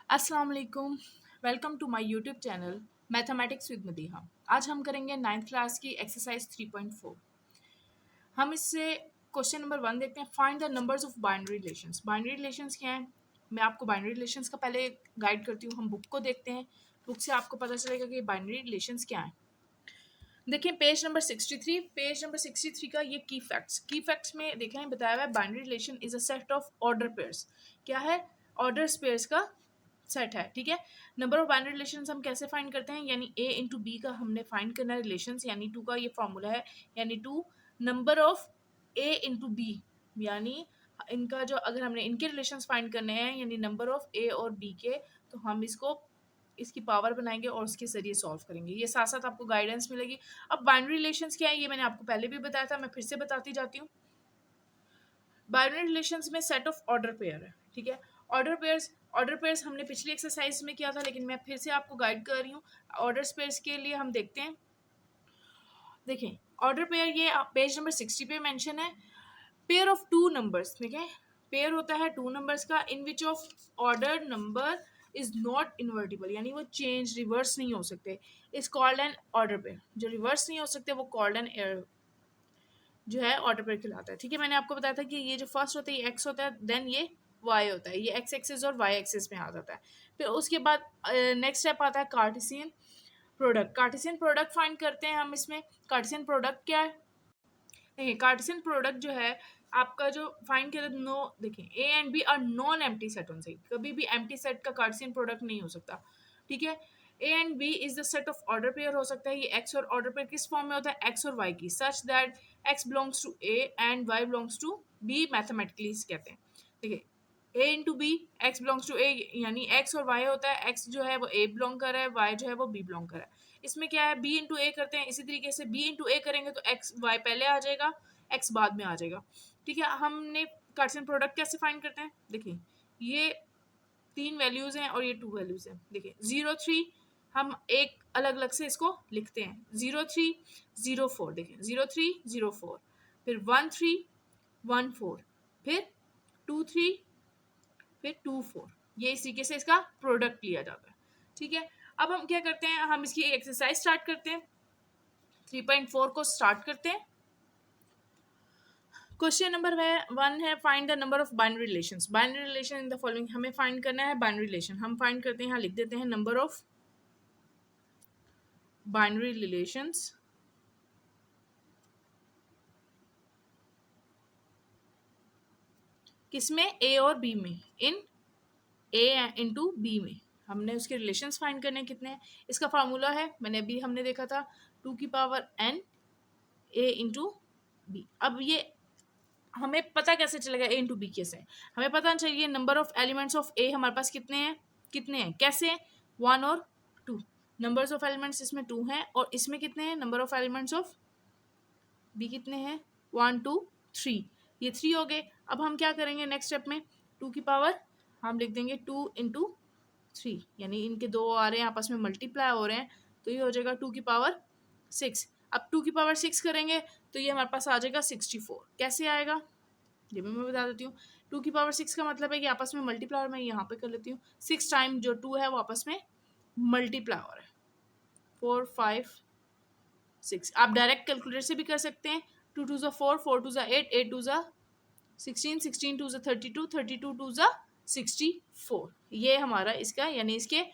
अस्सलाम वालेकुम। Welcome to my YouTube channel mathematics with Madiha. आज हम करेंगे 9th क्लास की एक्सरसाइज 3.4। हम इससे क्वेश्चन नंबर 1 देखते हैं। Find the numbers of binary relations. Binary relations क्या है, मैं आपको बाइनरी रिलेशंस का पहले गाइड करती हूँ। हम बुक को देखते हैं, बुक से आपको पता चलेगा कि बाइनरी रिलेशंस क्या है। देखिए पेज नंबर 63। पेज नंबर 63 का ये की फैक्ट्स में देखें बताया हुआ है binary relation is a set of order pairs. क्या है? ऑर्डर पेयर्स का सेट है। ठीक है। नंबर ऑफ बाइनरी रिलेशंस हम कैसे फाइंड करते हैं, यानी ए इंटू बी का हमने फाइंड करना है रिलेशंस, यानी टू का ये फॉर्मूला है, यानी two number of A into B, यानी इनका जो अगर हमने इनके रिलेशंस फाइंड करने हैं यानी नंबर ऑफ ए और बी के, तो हम इसको इसकी पावर बनाएंगे और उसके जरिए सॉल्व करेंगे। ये साथ साथ आपको गाइडेंस मिलेगी। अब बाइनरी रिलेशंस क्या है ये मैंने आपको पहले भी बताया था, मैं फिर से बताती जाती हूँ। बाइनरी रिलेशंस में सेट ऑफ ऑर्डर पेयर है। ठीक है। ऑर्डर पेयर्स हमने पिछली एक्सरसाइज में किया था, लेकिन मैं फिर से आपको गाइड कर रही हूँ। ऑर्डर पेयर्स के लिए हम देखते हैं। देखें ऑर्डर पेयर ये पेज नंबर 60 पे मेंशन है। पेयर ऑफ टू नंबर्स, देखें पेयर होता है टू नंबर्स का, in which of order number is not invertible, यानी वो चेंज रिवर्स नहीं हो सकते, is called an order pair. जो रिवर्स नहीं हो सकते वो कॉल्ड एन एयर जो है ऑर्डर पेयर कहलाता है। ठीक है। मैंने आपको बताया था कि ये जो फर्स्ट होता है ये एक्स होता है, देन ये वाई होता है, ये एक्स एक्सिस और वाई एक्सिस में आ जाता है। फिर उसके बाद नेक्स्ट स्टेप आता है Cartesian product. Cartesian product find करते हैं हम इसमें। कार्टेशियन प्रोडक्ट क्या है? देखिए कार्टेशियन प्रोडक्ट जो है आपका जो फाइंड किया नो, देखिए A and B are non empty set होने चाहिए, कभी भी एम्प्टी सेट का कार्टेशियन प्रोडक्ट नहीं हो सकता। ठीक है। A and B is the set of order pair हो सकता है। ये एक्स और ऑर्डर पेयर किस फॉर्म में होता है? एक्स और वाई की, such that X belongs to A and Y belongs to B, mathematically कहते हैं। देखिए A into B, X belongs to A, यानी एक्स और वाई होता है, एक्स जो है वो ए बिलोंग कर रहा है, वाई जो है वो बी बिलोंग कर रहा है। इसमें क्या है, बी इंटू ए करते हैं, इसी तरीके से बी इंटू ए करेंगे तो एक्स वाई पहले आ जाएगा, एक्स बाद में आ जाएगा। ठीक है। हमने कार्टेशियन प्रोडक्ट कैसे फाइंड करते हैं? देखिए ये तीन वैल्यूज हैं और ये टू वैल्यूज हैं। देखिए 0 3 हम एक अलग अलग से इसको लिखते हैं, 0 3 0 4। देखिए 0 3 0 4, फिर 1 3 1 4, फिर 2 3, फिर 2 4। ये इस तरीके से इसका प्रोडक्ट लिया जाता है। ठीक है। अब हम क्या करते हैं, हम इसकी एक्सरसाइज स्टार्ट करते हैं। 3.4 को स्टार्ट करते हैं। क्वेश्चन नंबर 1 है find the number of binary relations. Binary relation in the following, हमें फाइंड करना है बाइनरी रिलेशन। हम फाइंड करते हैं, यहाँ लिख देते हैं नंबर ऑफ बाइनरी रिलेशंस किसमें? ए और बी में, इन ए इंटू बी में हमने उसके रिलेशंस फाइंड करने कितने हैं। इसका फार्मूला है, मैंने अभी हमने देखा था, 2n ए इंटू बी। अब ये हमें पता कैसे चलेगा ए इंटू बी कैसे? हमें पता चाहिए नंबर ऑफ एलिमेंट्स ऑफ ए हमारे पास कितने हैं कैसे? 1 और 2। नंबर्स ऑफ एलिमेंट्स इसमें 2 हैं और इसमें कितने हैं? Number of elements of B कितने हैं? 1 2 3। ये 3 हो गए। अब हम क्या करेंगे नेक्स्ट स्टेप में, 2 की पावर हम लिख देंगे 2 इंटू 3, यानी इनके दो आ रहे हैं आपस में मल्टीप्लाई हो रहे हैं, तो ये हो जाएगा 2 की पावर 6। अब 2 की पावर 6 करेंगे तो ये हमारे पास आ जाएगा 64। कैसे आएगा ये भी मैं बता देती हूँ। 2 की पावर 6 का मतलब है कि आपस में मल्टीप्लाई, और मैं यहाँ पे कर लेती हूँ 6 टाइम जो 2 है वो आपस में मल्टीप्लाई हो रहा है, 4 5 6। आप डायरेक्ट कैलकुलेटर से भी कर सकते हैं। 2 2 ज़ा 4, 4 2 ज़ा 8, 8 2 ज़ा 16, 16 2 ज़ा 32, 32 2 ज़ा 64। ये हमारा इसका यानी इसके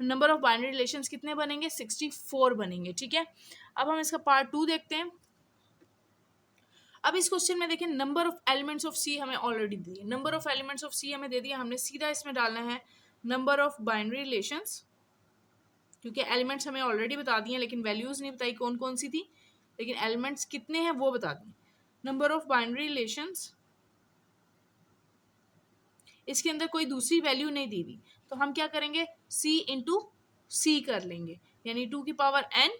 नंबर ऑफ बाइनरी रिलेशंस कितने बनेंगे? 64 बनेंगे। ठीक है। अब हम इसका पार्ट 2 देखते हैं। अब इस क्वेश्चन में देखें नंबर ऑफ एलिमेंट्स ऑफ सी हमें ऑलरेडी दी है। नंबर ऑफ एलिमेंट्स ऑफ सी हमें दे दिया, हमने सीधा इसमें डालना है नंबर ऑफ बाइनरी रिलेशंस, क्योंकि एलिमेंट्स हमें ऑलरेडी बता दिए हैं लेकिन वैल्यूज नहीं बताई कौन कौन सी थी, लेकिन एलिमेंट्स कितने हैं वो बता दिए। नंबर ऑफ बाइनरी रिलेशंस, इसके अंदर कोई दूसरी वैल्यू नहीं दी हुई, तो हम क्या करेंगे, सी इंटू सी कर लेंगे, यानी 2 की पावर n,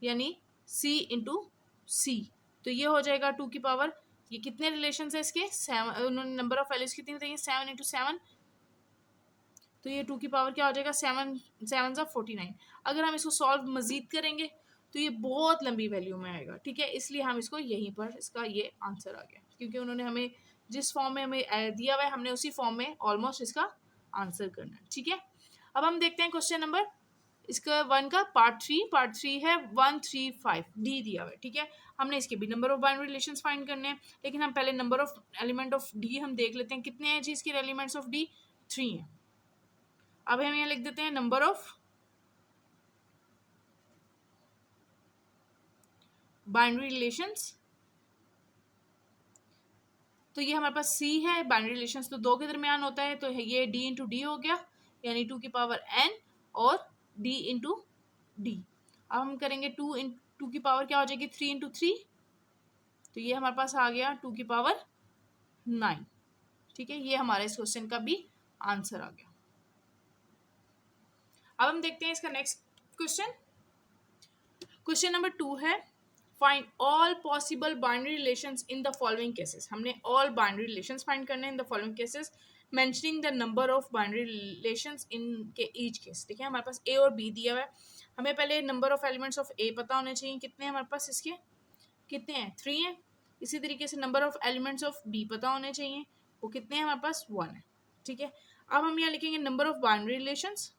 यानी सी इंटू सी। तो ये हो जाएगा 2 की पावर, ये कितने रिलेशन है इसके? 7। उन्होंने नंबर ऑफ वैल्यूज कितनी बताई? 7 इंटू 7, तो ये 2 की पावर क्या हो जाएगा? 7 7 ज़ा 49। अगर हम इसको सॉल्व मजीद करेंगे तो ये बहुत लंबी वैल्यू में आएगा। ठीक है। इसलिए हम इसको यहीं पर इसका ये आंसर आ गया, क्योंकि उन्होंने हमें जिस फॉर्म में हमें दिया हुआ है हमने उसी फॉर्म में ऑलमोस्ट इसका आंसर करना है, ठीक है। अब हम देखते हैं क्वेश्चन नंबर इसका 1 का पार्ट थ्री है 135 डी दिया हुआ है, ठीक है। हमने इसके भी number of binary relations find करने हैं, लेकिन हम पहले number of element of D हम देख लेते हैं कितने हैं जी इसके एलिमेंट्स ऑफ डी 3 हैं। अब हम यहाँ लिख देते हैं नंबर ऑफ बाइनरी रिलेशंस, तो ये हमारे पास सी है, बाइनरी रिलेशंस तो दो के दरमियान होता है, तो ये डी इंटू डी हो गया, यानी 2 की पावर n और d इंटू डी। अब हम करेंगे 2 की पावर क्या हो जाएगी 3 इंटू 3, तो ये हमारे पास आ गया 2 की पावर 9, ठीक है। ये हमारे इस क्वेश्चन का भी आंसर आ गया। अब हम देखते हैं इसका नेक्स्ट क्वेश्चन। क्वेश्चन नंबर 2 है find all possible binary relations in the following cases. हमने ऑल बाइनरी रिलेशंस फाइंड करने हैं in the following cases, mentioning the number of binary relations इन के ईच केस। ठीक है, हमारे पास ए और बी दिया हुआ है, हमें पहले नंबर ऑफ एलिमेंट्स ऑफ ए पता होने चाहिए, कितने हैं हमारे पास इसके, कितने हैं 3 हैं। इसी तरीके से number of elements of B पता होने चाहिए, वो कितने हैं हमारे पास 1 है। ठीक है, अब हम यहाँ लिखेंगे नंबर ऑफ बाइनरी रिलेशंस,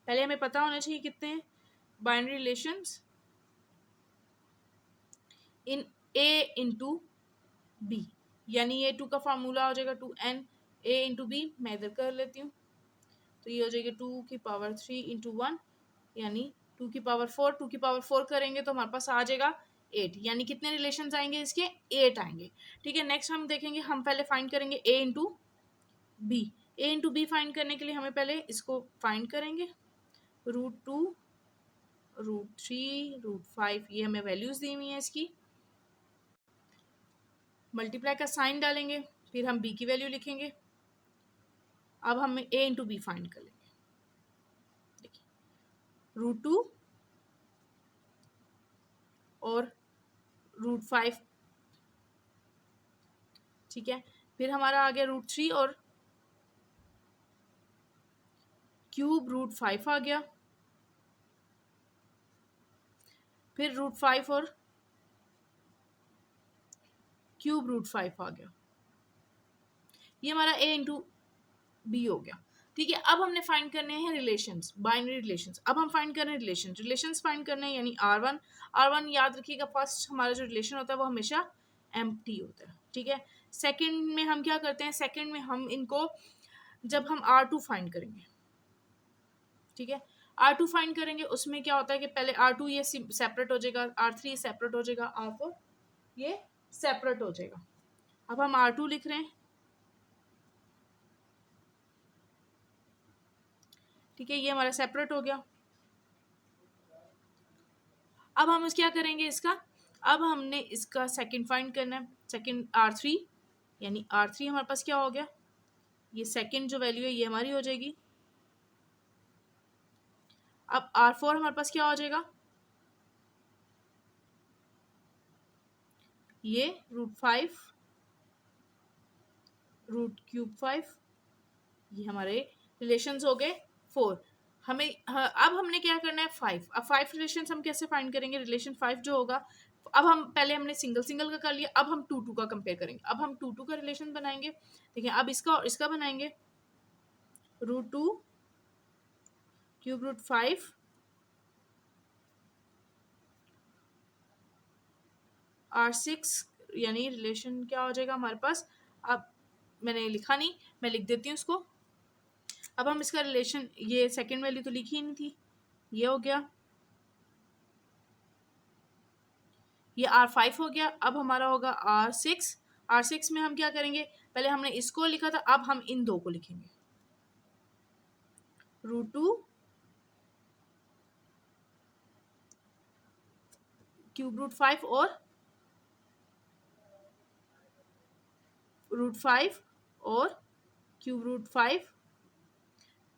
पहले हमें पता होना चाहिए कितने हैं binary relations in A into B, यानी ये 2 का फार्मूला हो जाएगा 2n a इंटू बी, मैं इधर कर लेती हूँ, तो ये हो जाएगा 2 की पावर 3 इंटू 1, यानी 2 की पावर 4, 2 की पावर 4 करेंगे तो हमारे पास आ जाएगा 8, यानी कितने रिलेशंस आएंगे इसके 8 आएंगे। ठीक है, नेक्स्ट हम देखेंगे, हम पहले फाइंड करेंगे a into B. A into B find करने के लिए हमें पहले इसको फाइंड करेंगे, √2 √3 √5, ये हमें वैल्यूज दी हुई है इसकी, मल्टीप्लाई का साइन डालेंगे, फिर हम बी की वैल्यू लिखेंगे। अब हम ए इंटू बी फाइंड कर लेंगे, देखिए √2 और √5, ठीक है, फिर हमारा आ गया √3 और क्यूब √5 आ गया, फिर √5 और क्यूब √5 आ गया, ये हमारा ए इंटू बी हो गया। ठीक है, अब हमने फाइंड करने हैं रिलेशंस, बाइनरी रिलेशंस। अब हम फाइंड कर रहे हैं रिलेशंस फाइंड करने हैं, यानी R1 याद रखिएगा, फर्स्ट हमारा जो रिलेशन होता है वो हमेशा एम्प्टी होता है। ठीक है, सेकंड में हम क्या करते हैं, सेकंड में हम इनको जब हम R2 फाइंड करेंगे, ठीक है, R2 फाइंड करेंगे, उसमें क्या होता है कि पहले R2 ये सेपरेट हो जाएगा, R3 सेपरेट हो जाएगा, R4 ये सेपरेट हो जाएगा। अब हम R2 लिख रहे हैं, ठीक है, ये हमारा सेपरेट हो गया। अब हम क्या करेंगे इसका, अब हमने इसका सेकंड फाइंड करना है, सेकंड R3, यानी R3 हमारे पास क्या हो गया, ये सेकंड जो वैल्यू है ये हमारी हो जाएगी। अब R4 हमारे पास क्या हो जाएगा, ये √5 √3, ये हमारे रिलेशंस हो गए 4। हमें अब हमने क्या करना है 5। अब 5 रिलेशंस हम कैसे फाइंड करेंगे, रिलेशन 5 जो होगा, अब हम पहले हमने सिंगल सिंगल का कर लिया, अब हम 2 2 का कंपेयर करेंगे, अब हम 2 2 का रिलेशन बनाएंगे। देखिए, अब इसका और इसका बनाएंगे, √2 क्यूब √5 R6, यानी रिलेशन क्या हो जाएगा हमारे पास, अब मैंने लिखा नहीं, मैं लिख देती हूँ उसको। अब हम इसका रिलेशन, ये सेकंड वैल्यू तो लिखी ही नहीं थी, ये हो गया, ये R5 हो गया। अब हमारा होगा R6 में हम क्या करेंगे, पहले हमने इसको लिखा था, अब हम इन दो को लिखेंगे, √2 क्यूब √5 और √5 और क्यूब √5,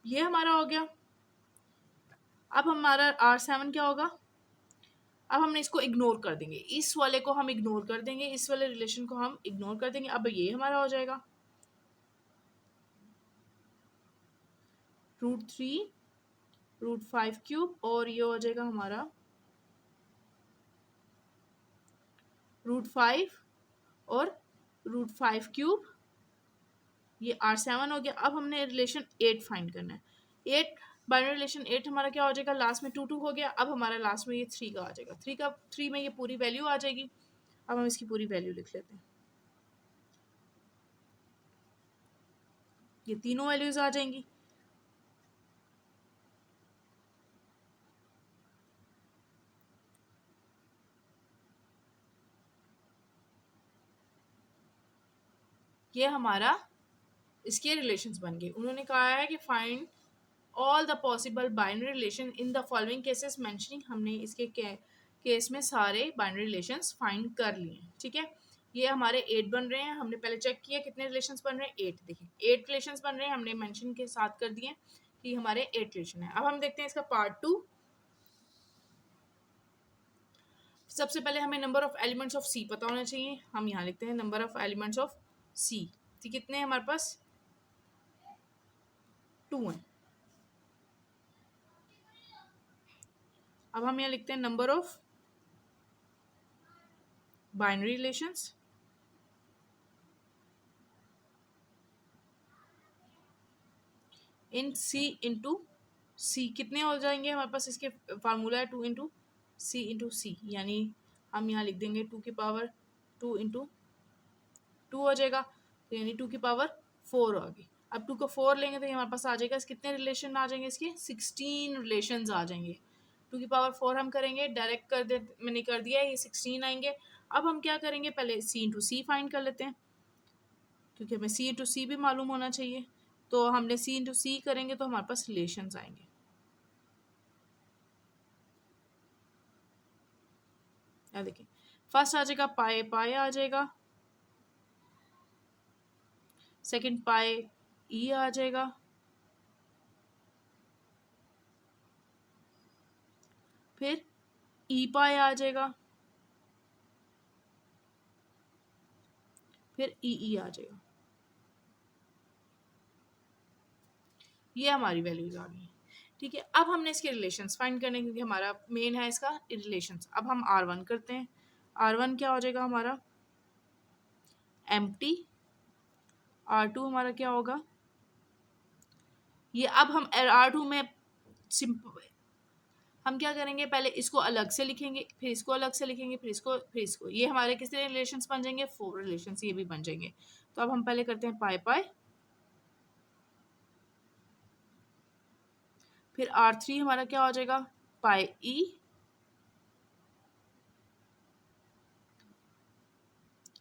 ये हमारा हो गया। अब हमारा R7 क्या होगा, अब हमने इसको इग्नोर कर देंगे, इस वाले को हम इग्नोर कर देंगे, इस वाले रिलेशन को हम इग्नोर कर देंगे। अब ये हमारा हो जाएगा √3 √5 क्यूब, और ये हो जाएगा हमारा √5 और √5 क्यूब, ये R7 हो गया। अब हमने रिलेशन 8 फाइंड करना है। 8 बाइनरी रिलेशन 8 हमारा क्या हो जाएगा, लास्ट में 2 हो गया। अब हमारा लास्ट में ये 3 का आ जाएगा। 3 में ये पूरी वैल्यू आ जाएगी। अब हम इसकी पूरी वैल्यू लिख लेते हैं। ये तीनों वैल्यूज आ जाएंगी। ये हमारा इसके रिलेशंस बन गए। उन्होंने कहा है कि find all the possible binary relation in the following cases mentioning. हमने इसके केस में सारे बाइनरी रिलेशंस फाइंड कर लिए हैं। ठीक है, ये हमारे 8 बन रहे हैं। हमने पहले चेक किया कितने रिलेशंस बन रहे हैं, 8। देखिए 8 रिलेशंस बन रहे हैं, हमने मेंशन के साथ कर दिए कि हमारे 8 रिलेशन है। अब हम देखते हैं इसका पार्ट 2। सबसे पहले हमें नंबर ऑफ एलिमेंट्स ऑफ सी पता होना चाहिए। हम यहाँ लिखते हैं नंबर ऑफ एलिमेंट्स ऑफ सी। कितने हैं हमारे पास, 2 हैं। अब हम यहाँ लिखते हैं number of binary relations in C into C. कितने हो जाएंगे हमारे पास, इसके फार्मूला है 2 इंटू सी, यानी हम यहाँ लिख देंगे 2 की पावर 2 इंटू 2 हो जाएगा, तो यानी 2 की पावर 4 होगी। अब 2 को 4 लेंगे तो ये हमारे पास आ जाएगा, कितने रिलेशन आ जाएंगे इसके, 16 रिलेशन आ जाएंगे। 2 की पावर 4 हम करेंगे, डायरेक्ट कर दे, मैंने कर दिया है, ये 16 आएंगे। अब हम क्या करेंगे, पहले सी इंटू सी फाइंड कर लेते हैं, क्योंकि हमें सी इंटू सी भी मालूम होना चाहिए। तो हमने सी इंटू सी करेंगे तो हमारे पास रिलेशंस आएंगे। देखिए फर्स्ट आ जाएगा पाए, पाए आ जाएगा। सेकंड पाए ई आ जाएगा। फिर ई पाए आ जाएगा। फिर ई आ जाएगा। ये हमारी वैल्यूज आ गई। ठीक है, अब हमने इसके रिलेशंस फाइंड करने, क्योंकि हमारा मेन है इसका रिलेशंस। अब हम R1 करते हैं। R1 क्या हो जाएगा हमारा, एम्प्टी। R2 हमारा क्या होगा, ये अब हम R2 में सिंपल हम क्या करेंगे, पहले इसको अलग से लिखेंगे, फिर इसको अलग से लिखेंगे, फिर इसको। ये हमारे कितने रिलेशंस बन जाएंगे, 4 रिलेशंस ये भी बन जाएंगे। तो अब हम पहले करते हैं पाई पाई, फिर R3 हमारा क्या हो जाएगा, पाई ई,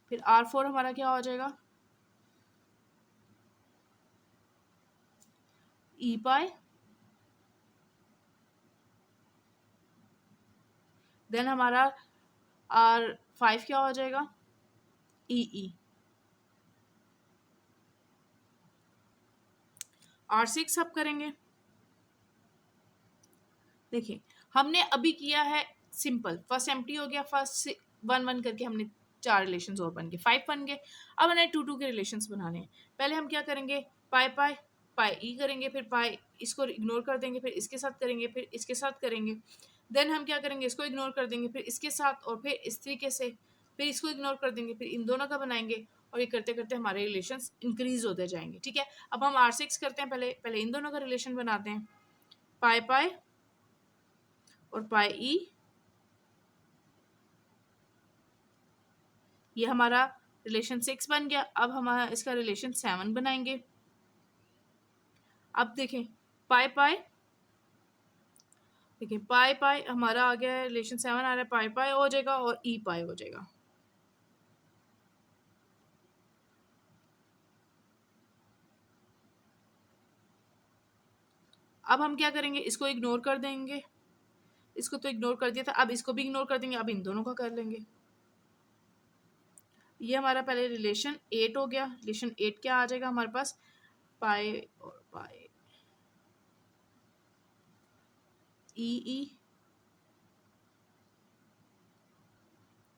फिर R4 हमारा क्या हो जाएगा, ई पाई। देन हमारा R5 क्या हो जाएगा, ई। R6 अब करेंगे। देखिए हमने अभी किया है सिंपल, फर्स्ट एम्प्टी हो गया, फर्स्ट 1 1 करके हमने 4 रिलेशंस और बन गए, 5 बन गए। अब हमें 2 2 के रिलेशंस बनाने हैं। पहले हम क्या करेंगे, पाई पाई पाई ई करेंगे, फिर पाई इसको इग्नोर कर देंगे, फिर इसके साथ करेंगे, फिर इसके साथ करेंगे। देन हम क्या करेंगे, इसको इग्नोर कर देंगे, फिर इसके साथ, और फिर इस तरीके से, फिर इसको इग्नोर कर देंगे, फिर इन दोनों का बनाएंगे, और ये करते करते हमारे रिलेशंस इंक्रीज होते जाएंगे। ठीक है, अब हम R6 करते हैं। पहले पहले इन दोनों का रिलेशन बनाते हैं, पाई पाई और पाई ई। ये हमारा रिलेशन 6 बन गया। अब हमारा इसका रिलेशन 7 बनाएंगे। अब देखें पाई पाई, देखिए पाई पाई हमारा आ गया है, रिलेशन 7 आ रहा है, पाई पाई हो जाएगा और ई पाई हो जाएगा। अब हम क्या करेंगे, इसको इग्नोर कर देंगे, इसको तो इग्नोर कर दिया था, अब इसको भी इग्नोर कर देंगे, अब इन दोनों का कर लेंगे। ये हमारा पहले रिलेशन 8 हो गया। रिलेशन 8 क्या आ जाएगा हमारे पास, पाई और पाई ई।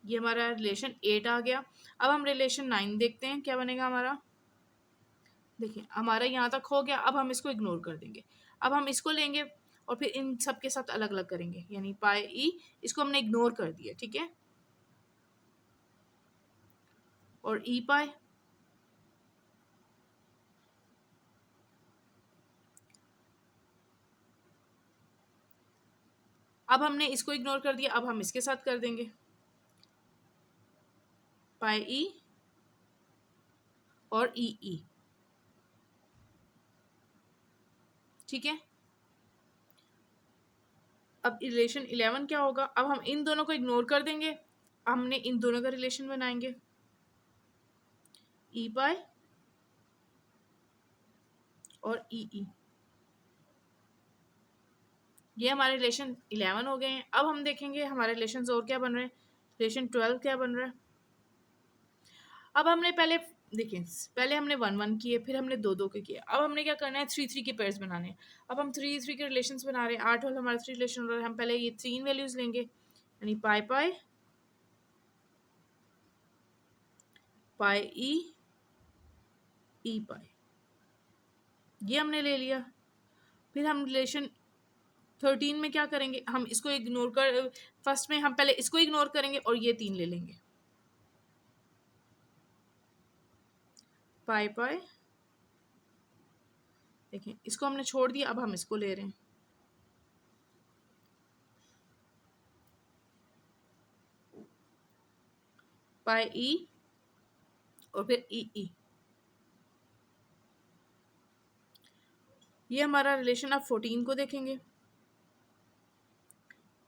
ये हमारा रिलेशन 8 आ गया। अब हम रिलेशन 9 देखते हैं क्या बनेगा हमारा। देखिए हमारा यहाँ तक हो गया। अब हम इसको इग्नोर कर देंगे, अब हम इसको लेंगे और फिर इन सब के साथ अलग अलग करेंगे, यानी पाई ई, इसको हमने इग्नोर कर दिया। ठीक है, और ई पाई, अब हमने इसको इग्नोर कर दिया, अब हम इसके साथ कर देंगे पाई ई और ई ई, ठीक है। अब रिलेशन 11 क्या होगा, अब हम इन दोनों को इग्नोर कर देंगे, हमने इन दोनों का रिलेशन बनाएंगे ई पाई और ई, ये हमारे रिलेशन 11 हो गए हैं। अब हम देखेंगे हमारे रिलेशन और क्या बन रहे हैं, रिलेशन 12 क्या बन रहा है। अब हमने पहले देखिए, पहले हमने 1 1 किए, फिर हमने 2 2 के किए, अब हमने क्या करना है 3 3 के पेयर्स बनाने हैं। अब हम 3 3 के रिलेशंस बना रहे हैं, 8 वाला हमारा 3 रिलेशन हो रहा है। हम पहले ये 3 वैल्यूज लेंगे, यानी पाई पाई पाई ई पाई, ये हमने ले लिया। फिर हम रिलेशन 13 में क्या करेंगे, हम इसको इग्नोर कर, फर्स्ट में हम पहले इसको इग्नोर करेंगे और ये 3 ले लेंगे पाई पाई, देखिए इसको हमने छोड़ दिया, अब हम इसको ले रहे हैं पाई ई और फिर ई, ये हमारा रिलेशन आप 14 को देखेंगे,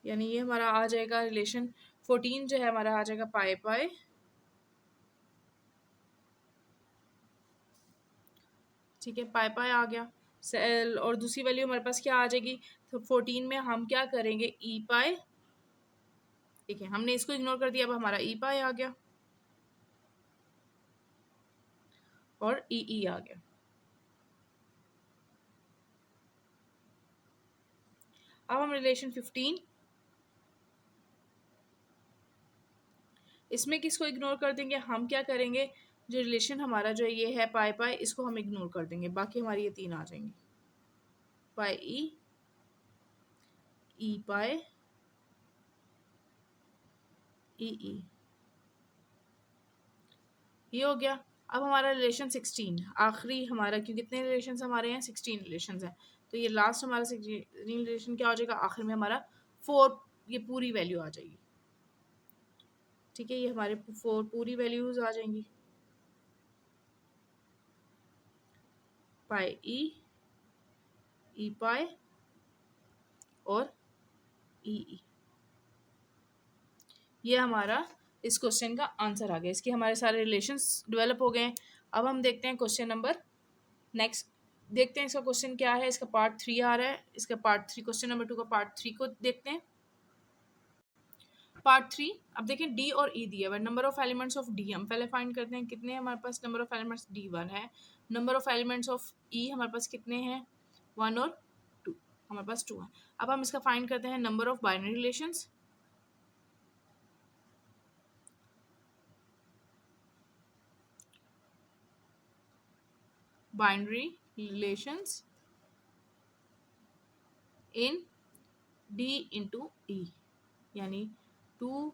यानी ये हमारा आ जाएगा रिलेशन 14 जो है हमारा आ जाएगा पाई पाई ठीक है, पाई पाई आ गया सेल, और दूसरी वैल्यू हमारे पास क्या आ जाएगी, तो 14 में हम क्या करेंगे ई पाई, ठीक है हमने इसको इग्नोर कर दिया, अब हमारा ई पाई आ गया और ई आ गया। अब हम रिलेशन 15, इसमें किसको इग्नोर कर देंगे, हम क्या करेंगे, जो रिलेशन हमारा जो ये है पाई पाई, इसको हम इग्नोर कर देंगे, बाकी हमारी ये 3 आ जाएंगी पाई ई पाई ई, ये हो गया। अब हमारा रिलेशन 16 आखिरी हमारा, क्यों कितने रिलेशन हमारे हैं 16 रिलेशन हैं, तो ये लास्ट हमारा 16 रिलेशन क्या हो जाएगा, आखिर में हमारा 4, ये पूरी वैल्यू आ जाएगी, ठीक है, ये हमारे 4 पूरी वैल्यूज आ जाएंगी पाई ई पाई और ई, ये हमारा इस क्वेश्चन का आंसर आ गया, इसके हमारे सारे रिलेशंस डेवलप हो गए हैं। अब हम देखते हैं क्वेश्चन नंबर नेक्स्ट, देखते हैं इसका क्वेश्चन क्या है, इसका पार्ट 3 आ रहा है, इसका पार्ट 3 क्वेश्चन नंबर 2 का पार्ट 3 को देखते हैं। पार्ट 3, अब देखें डी और ई दिया हुआ है, number of elements of D हम पहले फाइंड करते हैं, कितने हमारे पास नंबर ऑफ एलिमेंट्स डी 1 है, नंबर ऑफ एलिमेंट्स ऑफ ई हमारे पास कितने हैं 1 और 2, हमारे पास 2 है। अब हम इसका फाइंड करते हैं number of binary relations, binary relations in D into E, यानी 2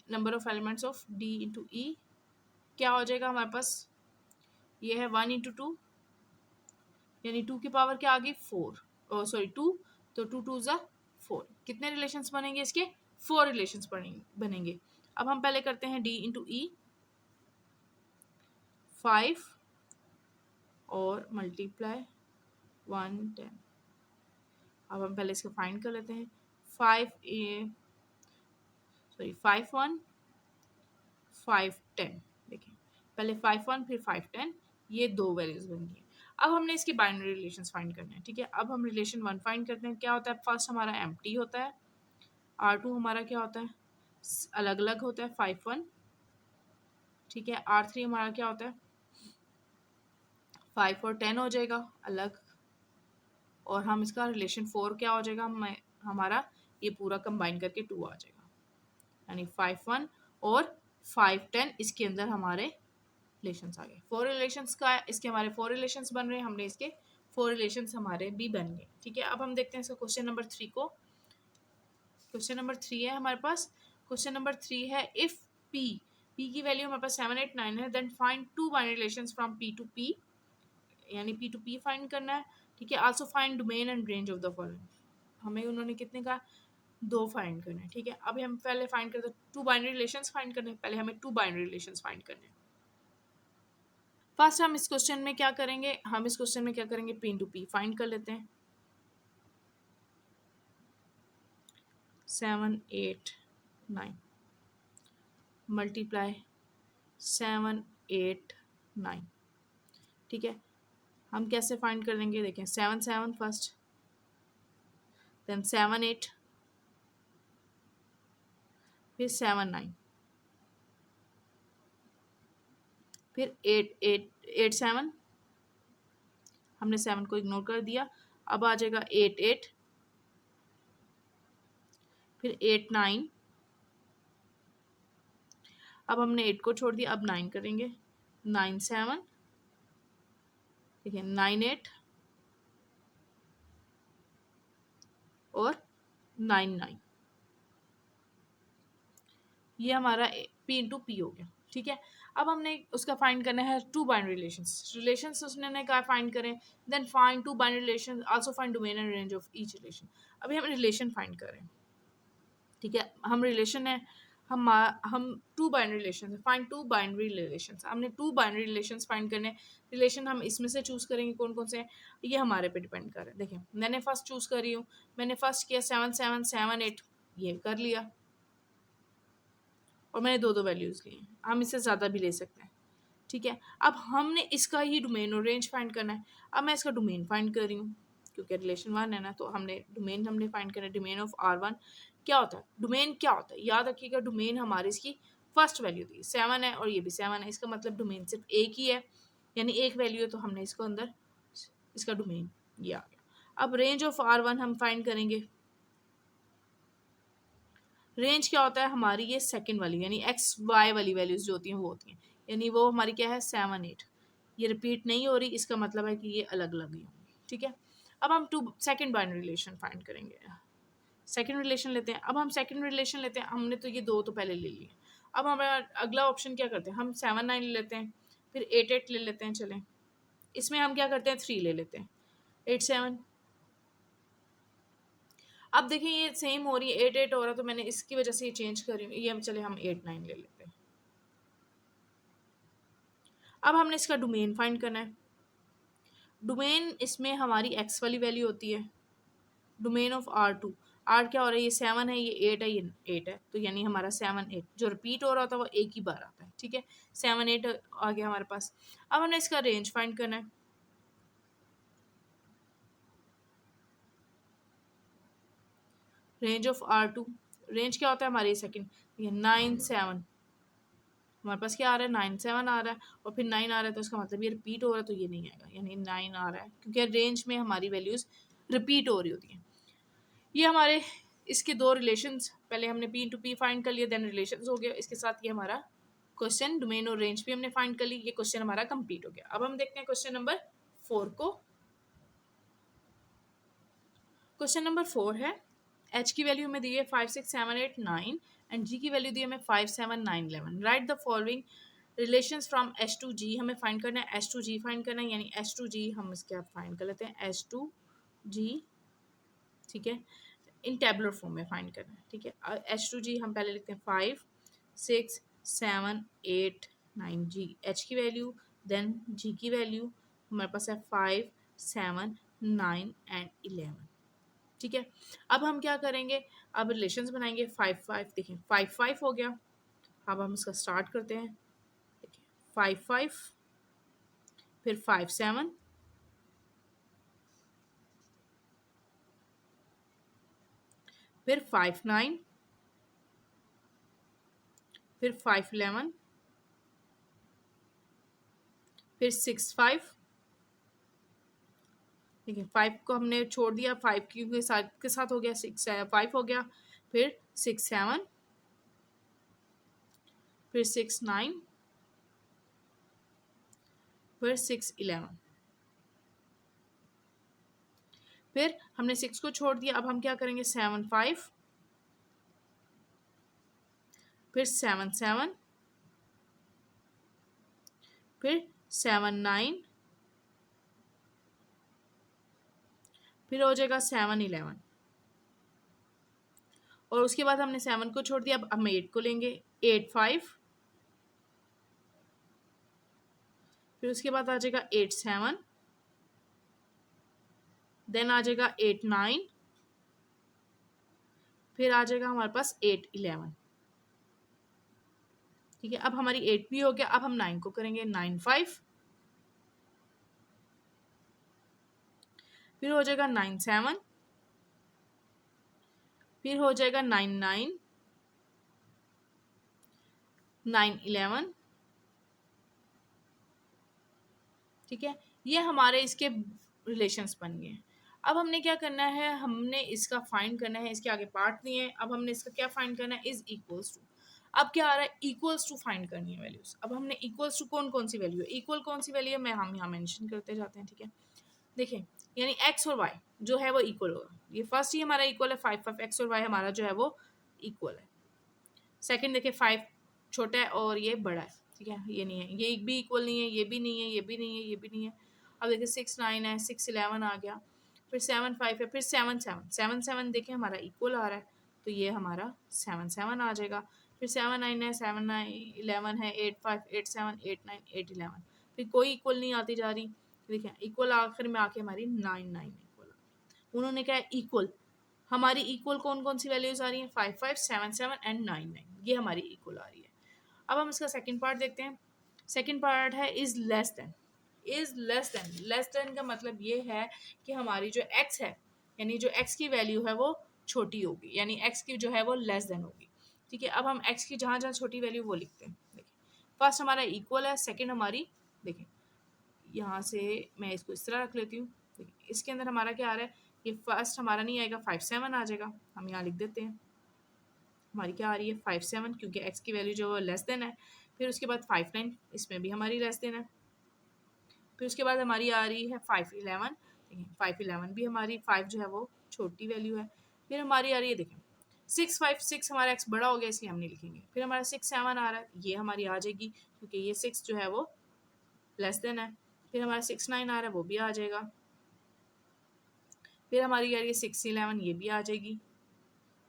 number of elements of D into E क्या हो जाएगा हमारे पास, ये है 1 इंटू 2, यानी 2 की पावर क्या आ गई 4, सॉरी 2, तो 2 2 ज़ा 4, कितने रिलेशंस बनेंगे इसके 4 रिलेशंस बनेंगे। अब हम पहले करते हैं डी इंटू ई 5 और मल्टीप्लाई 1 10, अब हम पहले इसको फाइंड कर लेते हैं 5 1 5 10, देखिए पहले 5 1 फिर 5 10, ये 2 वैल्यूज बन गई। अब हमने इसके बाइनरी रिलेशंस फाइंड करने हैं, ठीक है। अब हम रिलेशन 1 फाइंड करते हैं, क्या होता है फर्स्ट हमारा एम्प्टी होता है, R2 हमारा क्या होता है अलग अलग होता है 5 1, ठीक है। R3 हमारा क्या होता है 5 और 10 हो जाएगा अलग, और हम इसका रिलेशन 4 क्या हो जाएगा, हमारा ये पूरा कंबाइन करके 2 आ जाएगा, यानी 5 1 और 5 10 इसके अंदर हमारे रिलेशंस आ गए, 4 रिलेशंस का इसके हमारे 4 रिलेशंस बन रहे हैं, हमने इसके 4 रिलेशंस हमारे भी बन गए, ठीक है। अब हम देखते हैं इसका क्वेश्चन नंबर 3 को, क्वेश्चन नंबर 3 है हमारे पास, क्वेश्चन नंबर 3 है इफ पी की वैल्यू हमारे पास 7 8 9 है, then find 2 binary relations from P to P, यानी पी टू पी फाइंड करना है, ठीक है। Also find domain and range of the following, हमें उन्होंने कितने का दो फाइंड करने हैं, ठीक है। अभी हम पहले फाइंड करते हैं टू बाइनरी रिलेशंस फाइंड करने हैं। पहले हमें टू बाइनरी रिलेशंस फाइंड करने हैं। फर्स्ट हम इस क्वेश्चन में क्या करेंगे, पी इंटू पी फाइंड कर लेते हैं। 7 8 9 मल्टीप्लाई 7 8 9, ठीक है। हम कैसे फाइंड कर लेंगे, देखें 7 7 फर्स्ट, देन 7 8, फिर 7 9, फिर 8 8 8 7, हमने 7 को इग्नोर कर दिया। अब आ जाएगा 8 8, फिर 8 9, अब हमने 8 को छोड़ दिया, अब 9 करेंगे। 9 7, देखिए 9 8 और 9 9, ये हमारा पी इंटू पी हो गया, ठीक है। अब हमने उसका फाइंड करना है टू बाइनरी रिलेशंस उसने कहा फाइंड करें। Then find two binary relations, also find domain and range of each relation. अभी हम रिलेशन फाइंड करें, ठीक है। हम रिलेशन है, हम two binary relation find two binary relations, हमने टू बाइनरी रिलेशंस फाइंड करने। रिलेशन हम इसमें से चूज करेंगे कौन कौन से हैं, ये हमारे पे डिपेंड कर रहा है। देखिए मैंने फर्स्ट चूज करी हूँ, मैंने फर्स्ट किया 7 7 7 8, ये कर लिया, और मैंने दो दो वैल्यूज ली हैं, हम इससे ज़्यादा भी ले सकते हैं, ठीक है। अब हमने इसका ही डोमेन और रेंज फाइंड करना है। अब मैं इसका डोमेन फाइंड कर रही हूँ, क्योंकि रिलेशन वन है ना, तो हमने डोमेन फाइंड करना है। डोमेन ऑफ R1 क्या होता है, डोमेन क्या होता है, याद रखिएगा डोमेन हमारी इसकी फर्स्ट वैल्यू थी 7 है और ये भी 7 है, इसका मतलब डोमेन सिर्फ एक ही है, यानी एक वैल्यू है, तो हमने इसको अंदर इसका डोमेन ये आ गया। अब रेंज ऑफ R1 हम फाइंड करेंगे। रेंज क्या होता है हमारी, ये सेकंड वाली यानी एक्स वाई वाली वैल्यूज जो होती हैं वो होती हैं, यानी वो हमारी क्या है 7 8, ये रिपीट नहीं हो रही, इसका मतलब है कि ये अलग अलग ही होंगी, ठीक है। अब हम two second binary relation find करेंगे। सेकंड रिलेशन लेते हैं, अब हम सेकंड रिलेशन लेते हैं, हमने तो ये दो तो पहले ले लिए। अब हमारा अगला ऑप्शन क्या करते हैं, हम 7 9 ले लेते हैं, फिर 8 8 ले लेते हैं। चलें इसमें हम क्या करते हैं 3 ले लेते हैं, 8 7। अब देखिए ये सेम हो रही है, 8 8 हो रहा है, तो मैंने इसकी वजह से ये चेंज कर रही हूँ, ये हम चले हम 8 9 ले लेते हैं। अब हमने इसका डोमेन फाइंड करना है। डोमेन इसमें हमारी एक्स वाली वैल्यू होती है। डोमेन ऑफ R2, आर क्या हो रहा है, ये 7 है, ये 8 है, ये 8 है, तो यानी हमारा 7 8 जो रिपीट हो रहा था वो एक ही बार आता है, ठीक है। 7 8 आ गया हमारे पास। अब हमने इसका रेंज फाइंड करना है। रेंज ऑफ R2, रेंज क्या होता है हमारी सेकंड, ये 9 7, हमारे पास क्या आ रहा है 9 7 आ रहा है, और फिर 9 आ रहा है, तो इसका मतलब ये रिपीट हो रहा है, तो ये नहीं आएगा, यानी 9 आ रहा है, क्योंकि रेंज में हमारी वैल्यूज रिपीट हो रही होती हैं। ये हमारे इसके दो रिलेशंस, पहले हमने पी इंटू पी फाइंड कर लिया, देन रिलेशंस हो गया, इसके साथ ये हमारा क्वेश्चन डोमेन और रेंज भी हमने फाइंड कर ली, ये क्वेश्चन हमारा कंप्लीट हो गया। अब हम देखते हैं क्वेश्चन नंबर 4 को। क्वेश्चन नंबर 4 है, एच की वैल्यू हमें दी है 5 6 7 8 9 एंड जी की वैल्यू दी है हमें 5 7 9 11। Write the following relations from H to G, हमें फाइंड करना है एच टू जी फाइंड करना है, यानी एच टू जी हम इसके आप फाइंड कर लेते हैं एच टू जी, ठीक है। इन टेबुलर फॉर्म में फाइंड करना है, ठीक है। एच टू जी हम पहले लिखते हैं 5 6 7 8 9 जी एच की वैल्यू, देन जी की वैल्यू हमारे पास है 5 7 9 एंड 11, ठीक है। अब हम क्या करेंगे, अब रिलेशंस बनाएंगे 5 5, देखिए 5 5 हो गया। अब हम इसका स्टार्ट करते हैं, देखिए 5 5, फिर 5 7, फिर 5 9, फिर 5 11, फिर 6 5, ठीक है। 5 को हमने छोड़ दिया, 5 के साथ हो गया 6 5 हो गया, फिर 6 7, फिर 6 9, फिर 6 11, फिर हमने 6 को छोड़ दिया। अब हम क्या करेंगे 7 5, फिर 7 7, फिर 7 9, फिर हो जाएगा 7 11, और उसके बाद हमने 7 को छोड़ दिया, अब हम 8 को लेंगे, 8 5, फिर उसके बाद आ जाएगा 8 7, देन आ जाएगा 8 9, फिर आ जाएगा हमारे पास 8 11। ठीक है, अब हमारी 8 भी हो गया, अब हम 9 को करेंगे, 9 5, फिर हो जाएगा 9 7, फिर हो जाएगा 9 9, 9 11। ठीक है, ये हमारे इसके रिलेशंस बन गए। अब हमने क्या करना है, हमने इसका फाइंड करना है, इसके आगे पार्ट दिए हैं, अब हमने इसका क्या फाइंड करना है, इज इक्वल्स टू। अब क्या आ रहा है, इक्वल्स टू फाइंड करनी है वैल्यूज। अब हमने इक्वल्स टू कौन कौन सी वैल्यू है, इक्वल कौन सी वैल्यू है, मैं हम यहाँ मेंशन करते जाते हैं। ठीक है, देखिए यानी एक्स और वाई जो है वो इक्वल होगा। ये फर्स्ट ही हमारा इक्वल है 5 5, एक्स और वाई हमारा जो है वो इक्वल है। सेकंड देखिए 5 छोटा है और ये बड़ा है। ठीक है, ये नहीं है, ये एक भी इक्वल नहीं है, ये भी नहीं है, ये भी नहीं है, ये भी नहीं है। अब देखिए 6 9 है, 6 11 आ गया, फिर 7 5 है, फिर 7 7 7 7 देखिए हमारा इक्वल आ रहा है, तो ये हमारा 7 7 आ जाएगा। फिर 7 9 है, 7 9 11 है, 8 5 8 7 8 9 8 11, फिर कोई इक्वल नहीं आती जा रही। देखिए इक्वल आखिर में आके हमारी 9 9 इक्वल, उन्होंने क्या है इक्वल। हमारी इक्वल कौन कौन सी वैल्यूज आ रही हैं, 5 5 7 7 एंड 9 9, ये हमारी इक्वल आ रही है। अब हम इसका सेकंड पार्ट देखते हैं। सेकंड पार्ट है is less than. Is less than, less than का मतलब ये है कि हमारी जो x है, यानी जो x की वैल्यू है वो छोटी होगी, यानी x की जो है वो लेस देन होगी। ठीक है, अब हम x की जहाँ जहाँ छोटी वैल्यू वो लिखते हैं। देखिए फर्स्ट हमारा इक्वल है, सेकंड हमारी, देखिए यहाँ से मैं इसको इस तरह रख लेती हूँ। देखिए इसके अंदर हमारा क्या आ रहा है, ये फर्स्ट हमारा नहीं आएगा, 5 7 आ जाएगा, हम यहाँ लिख देते हैं। हमारी क्या आ रही है 5 7, क्योंकि x की वैल्यू जो है लेस देन है। फिर उसके बाद 5 9, इसमें भी हमारी लेस देन है। फिर उसके बाद हमारी आ रही है 5 11, 5 11 भी हमारी 5 जो है वो छोटी वैल्यू है। फिर हमारी आ रही है, देखें 6 5 6 हमारा x बड़ा हो गया इसलिए हम नहीं लिखेंगे। फिर हमारा 6 7 आ रहा है, ये हमारी आ जाएगी क्योंकि ये 6 जो है वो लेस देन है। फिर हमारा 6 9 आ रहा है, वो भी आ जाएगा। फिर हमारी आ रही है 6 11, ये भी आ जाएगी।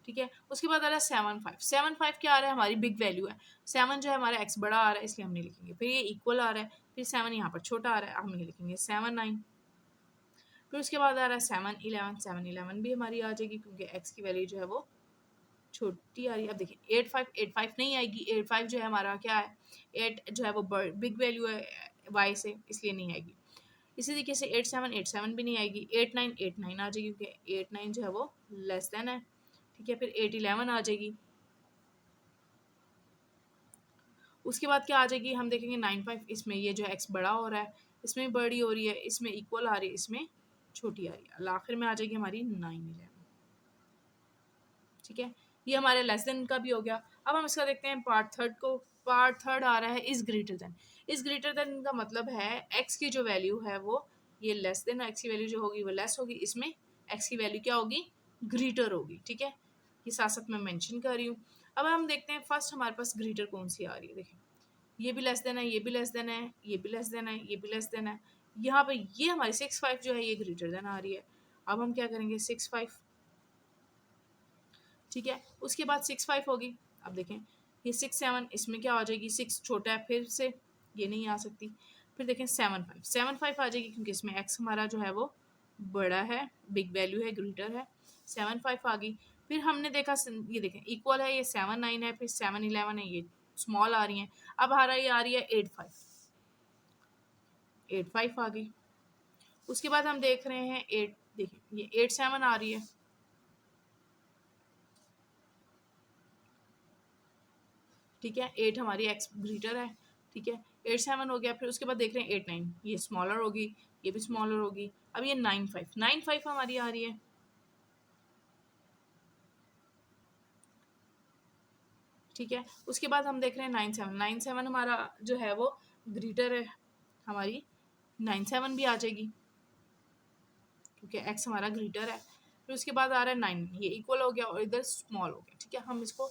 ठीक है, उसके बाद आ रहा है 7 5। 7 5 क्या आ रहा है, हमारी बिग वैल्यू है। 7 जो है हमारा x बड़ा आ रहा है इसलिए हम नहीं लिखेंगे। फिर ये इक्वल आ रहा है, फिर 7 यहाँ पर छोटा आ रहा है, हम नहीं लिखेंगे 7 9। फिर उसके बाद आ रहा है 7 11, 7 11 भी हमारी आ जाएगी क्योंकि x की वैल्यू जो है वो छोटी आ रही है। अब देखिए 8 5, 8 5 नहीं आएगी, 8 5 जो है हमारा क्या है, 8 जो है वो बिग वैल्यू है y से, इसलिए नहीं आएगी। इसी तरीके से 8 7 भी नहीं आएगी, 8 9 आ जाएगी क्योंकि 8 9 जो है वो लेस देन है। ठीक है, फिर 8 11 आ जाएगी। उसके बाद क्या आ जाएगी, हम देखेंगे 9 5, इसमें ये जो x बड़ा हो रहा है, इसमें बड़ी हो रही है, इसमें इक्वल आ रही है, इसमें छोटी आ रही है, आखिर में आ जाएगी हमारी 9 11। ठीक है, ये हमारे लेस देन का भी हो गया। अब हम इसका देखते हैं पार्ट थर्ड को। पार्ट थर्ड आ रहा है is greater than. Is greater than का मतलब है x की जो वैल्यू है वो ये लेस देन, x की वैल्यू जो होगी वो लेस होगी, इसमें x की वैल्यू क्या होगी, ग्रेटर होगी। ठीक है, ये साथ साथ मैं मेंशन कर रही हूँ। अब हम देखते हैं फर्स्ट हमारे पास ग्रेटर कौन सी आ रही है। देखिए ये भी लेस देन है, ये भी लेस देन है, ये भी लेस देन है, ये भी लेस देन है। यहाँ पे ये हमारी 6 5 जो है ये ग्रेटर देन आ रही है। अब हम क्या करेंगे 6 5। ठीक है, उसके बाद 6 5 होगी। अब देखें ये 6 7, इसमें क्या आ जाएगी, 6 छोटा है फिर से, ये नहीं आ सकती। फिर देखें 7 5, 7 5 आ जाएगी क्योंकि इसमें x हमारा जो है वो बड़ा है, बिग वैल्यू है, ग्रेटर है, 7 5 आ गई। फिर हमने देखा ये देखें इक्वल है, ये 7 9 है, फिर 7 11 है, ये स्मॉल आ रही हैं। अब ये आ रही है 8 5, 8 5 आ गई। उसके बाद हम देख रहे हैं 8, देखिए ये 8 7 आ रही है। ठीक है, 8 हमारी x ग्रेटर है। ठीक है, 8 7 हो गया। फिर उसके बाद देख रहे हैं 8 9, ये स्मॉलर होगी, ये भी स्मॉलर होगी। अब ये 9 5, 9 5 हमारी आ रही है। ठीक है, उसके बाद हम देख रहे हैं 9 7, 9 7 हमारा जो है वो ग्रेटर है, हमारी 9 7 भी आ जाएगी क्योंकि x हमारा ग्रेटर है। फिर उसके बाद आ रहा है 9, ये इक्वल हो गया और इधर स्मॉल हो गया। ठीक है, हम इसको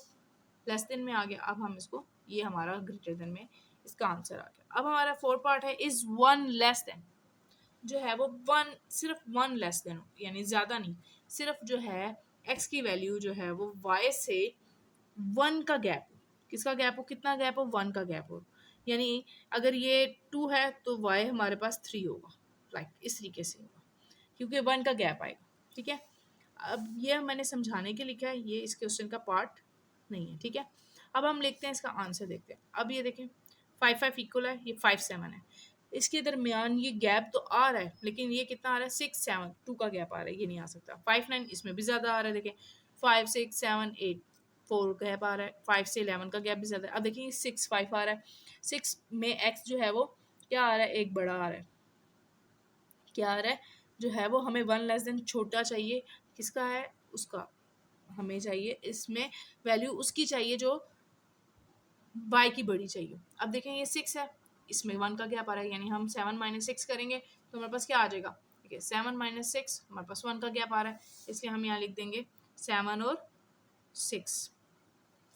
लेस देन में आ गया, अब हम इसको, ये हमारा ग्रेटर देन में इसका आंसर आ गया। अब हमारा फोर्थ पार्ट है इज वन लेस देन। जो है वो वन, सिर्फ वन लेस देन, यानी ज़्यादा नहीं, सिर्फ जो है एक्स की वैल्यू जो है वो वाई से 1 का गैप, किसका गैप हो, कितना गैप हो, 1 का गैप हो। यानी अगर ये 2 है तो वाई हमारे पास 3 होगा, लाइक इस तरीके से होगा, क्योंकि 1 का गैप आएगा। ठीक है, अब ये मैंने समझाने के लिए लिखा है, ये इस क्वेश्चन का पार्ट नहीं है। ठीक है, अब हम लिखते हैं इसका आंसर, देखते हैं। अब ये देखें 5 5 इक्वल है, ये 5 7 है, इसके दरमियान ये गैप तो आ रहा है, लेकिन ये कितना आ रहा है, 6 7 2 का गैप आ रहा है, ये नहीं आ सकता। 5 9 इसमें भी ज़्यादा आ रहा है, देखें 5 6 7 8 4 गैप आ रहा है, 5 से 11 का गैप भी ज़्यादा है। अब देखिए 6 5 आ रहा है, 6 में एक्स जो है वो क्या आ रहा है, एक बड़ा आ रहा है, क्या आ रहा है, जो है वो हमें 1 लेस देन छोटा चाहिए, किसका है, उसका हमें चाहिए, इसमें वैल्यू उसकी चाहिए जो y की बड़ी चाहिए। अब देखें ये 6 है, इसमें 1 का गैप आ रहा है, यानी हम 7 माइनस 6 करेंगे तो हमारे पास क्या आ जाएगा, ठीक है 7 माइनस 6, हमारे पास 1 का गैप आ रहा है, इसलिए हम यहाँ लिख देंगे 7 और 6।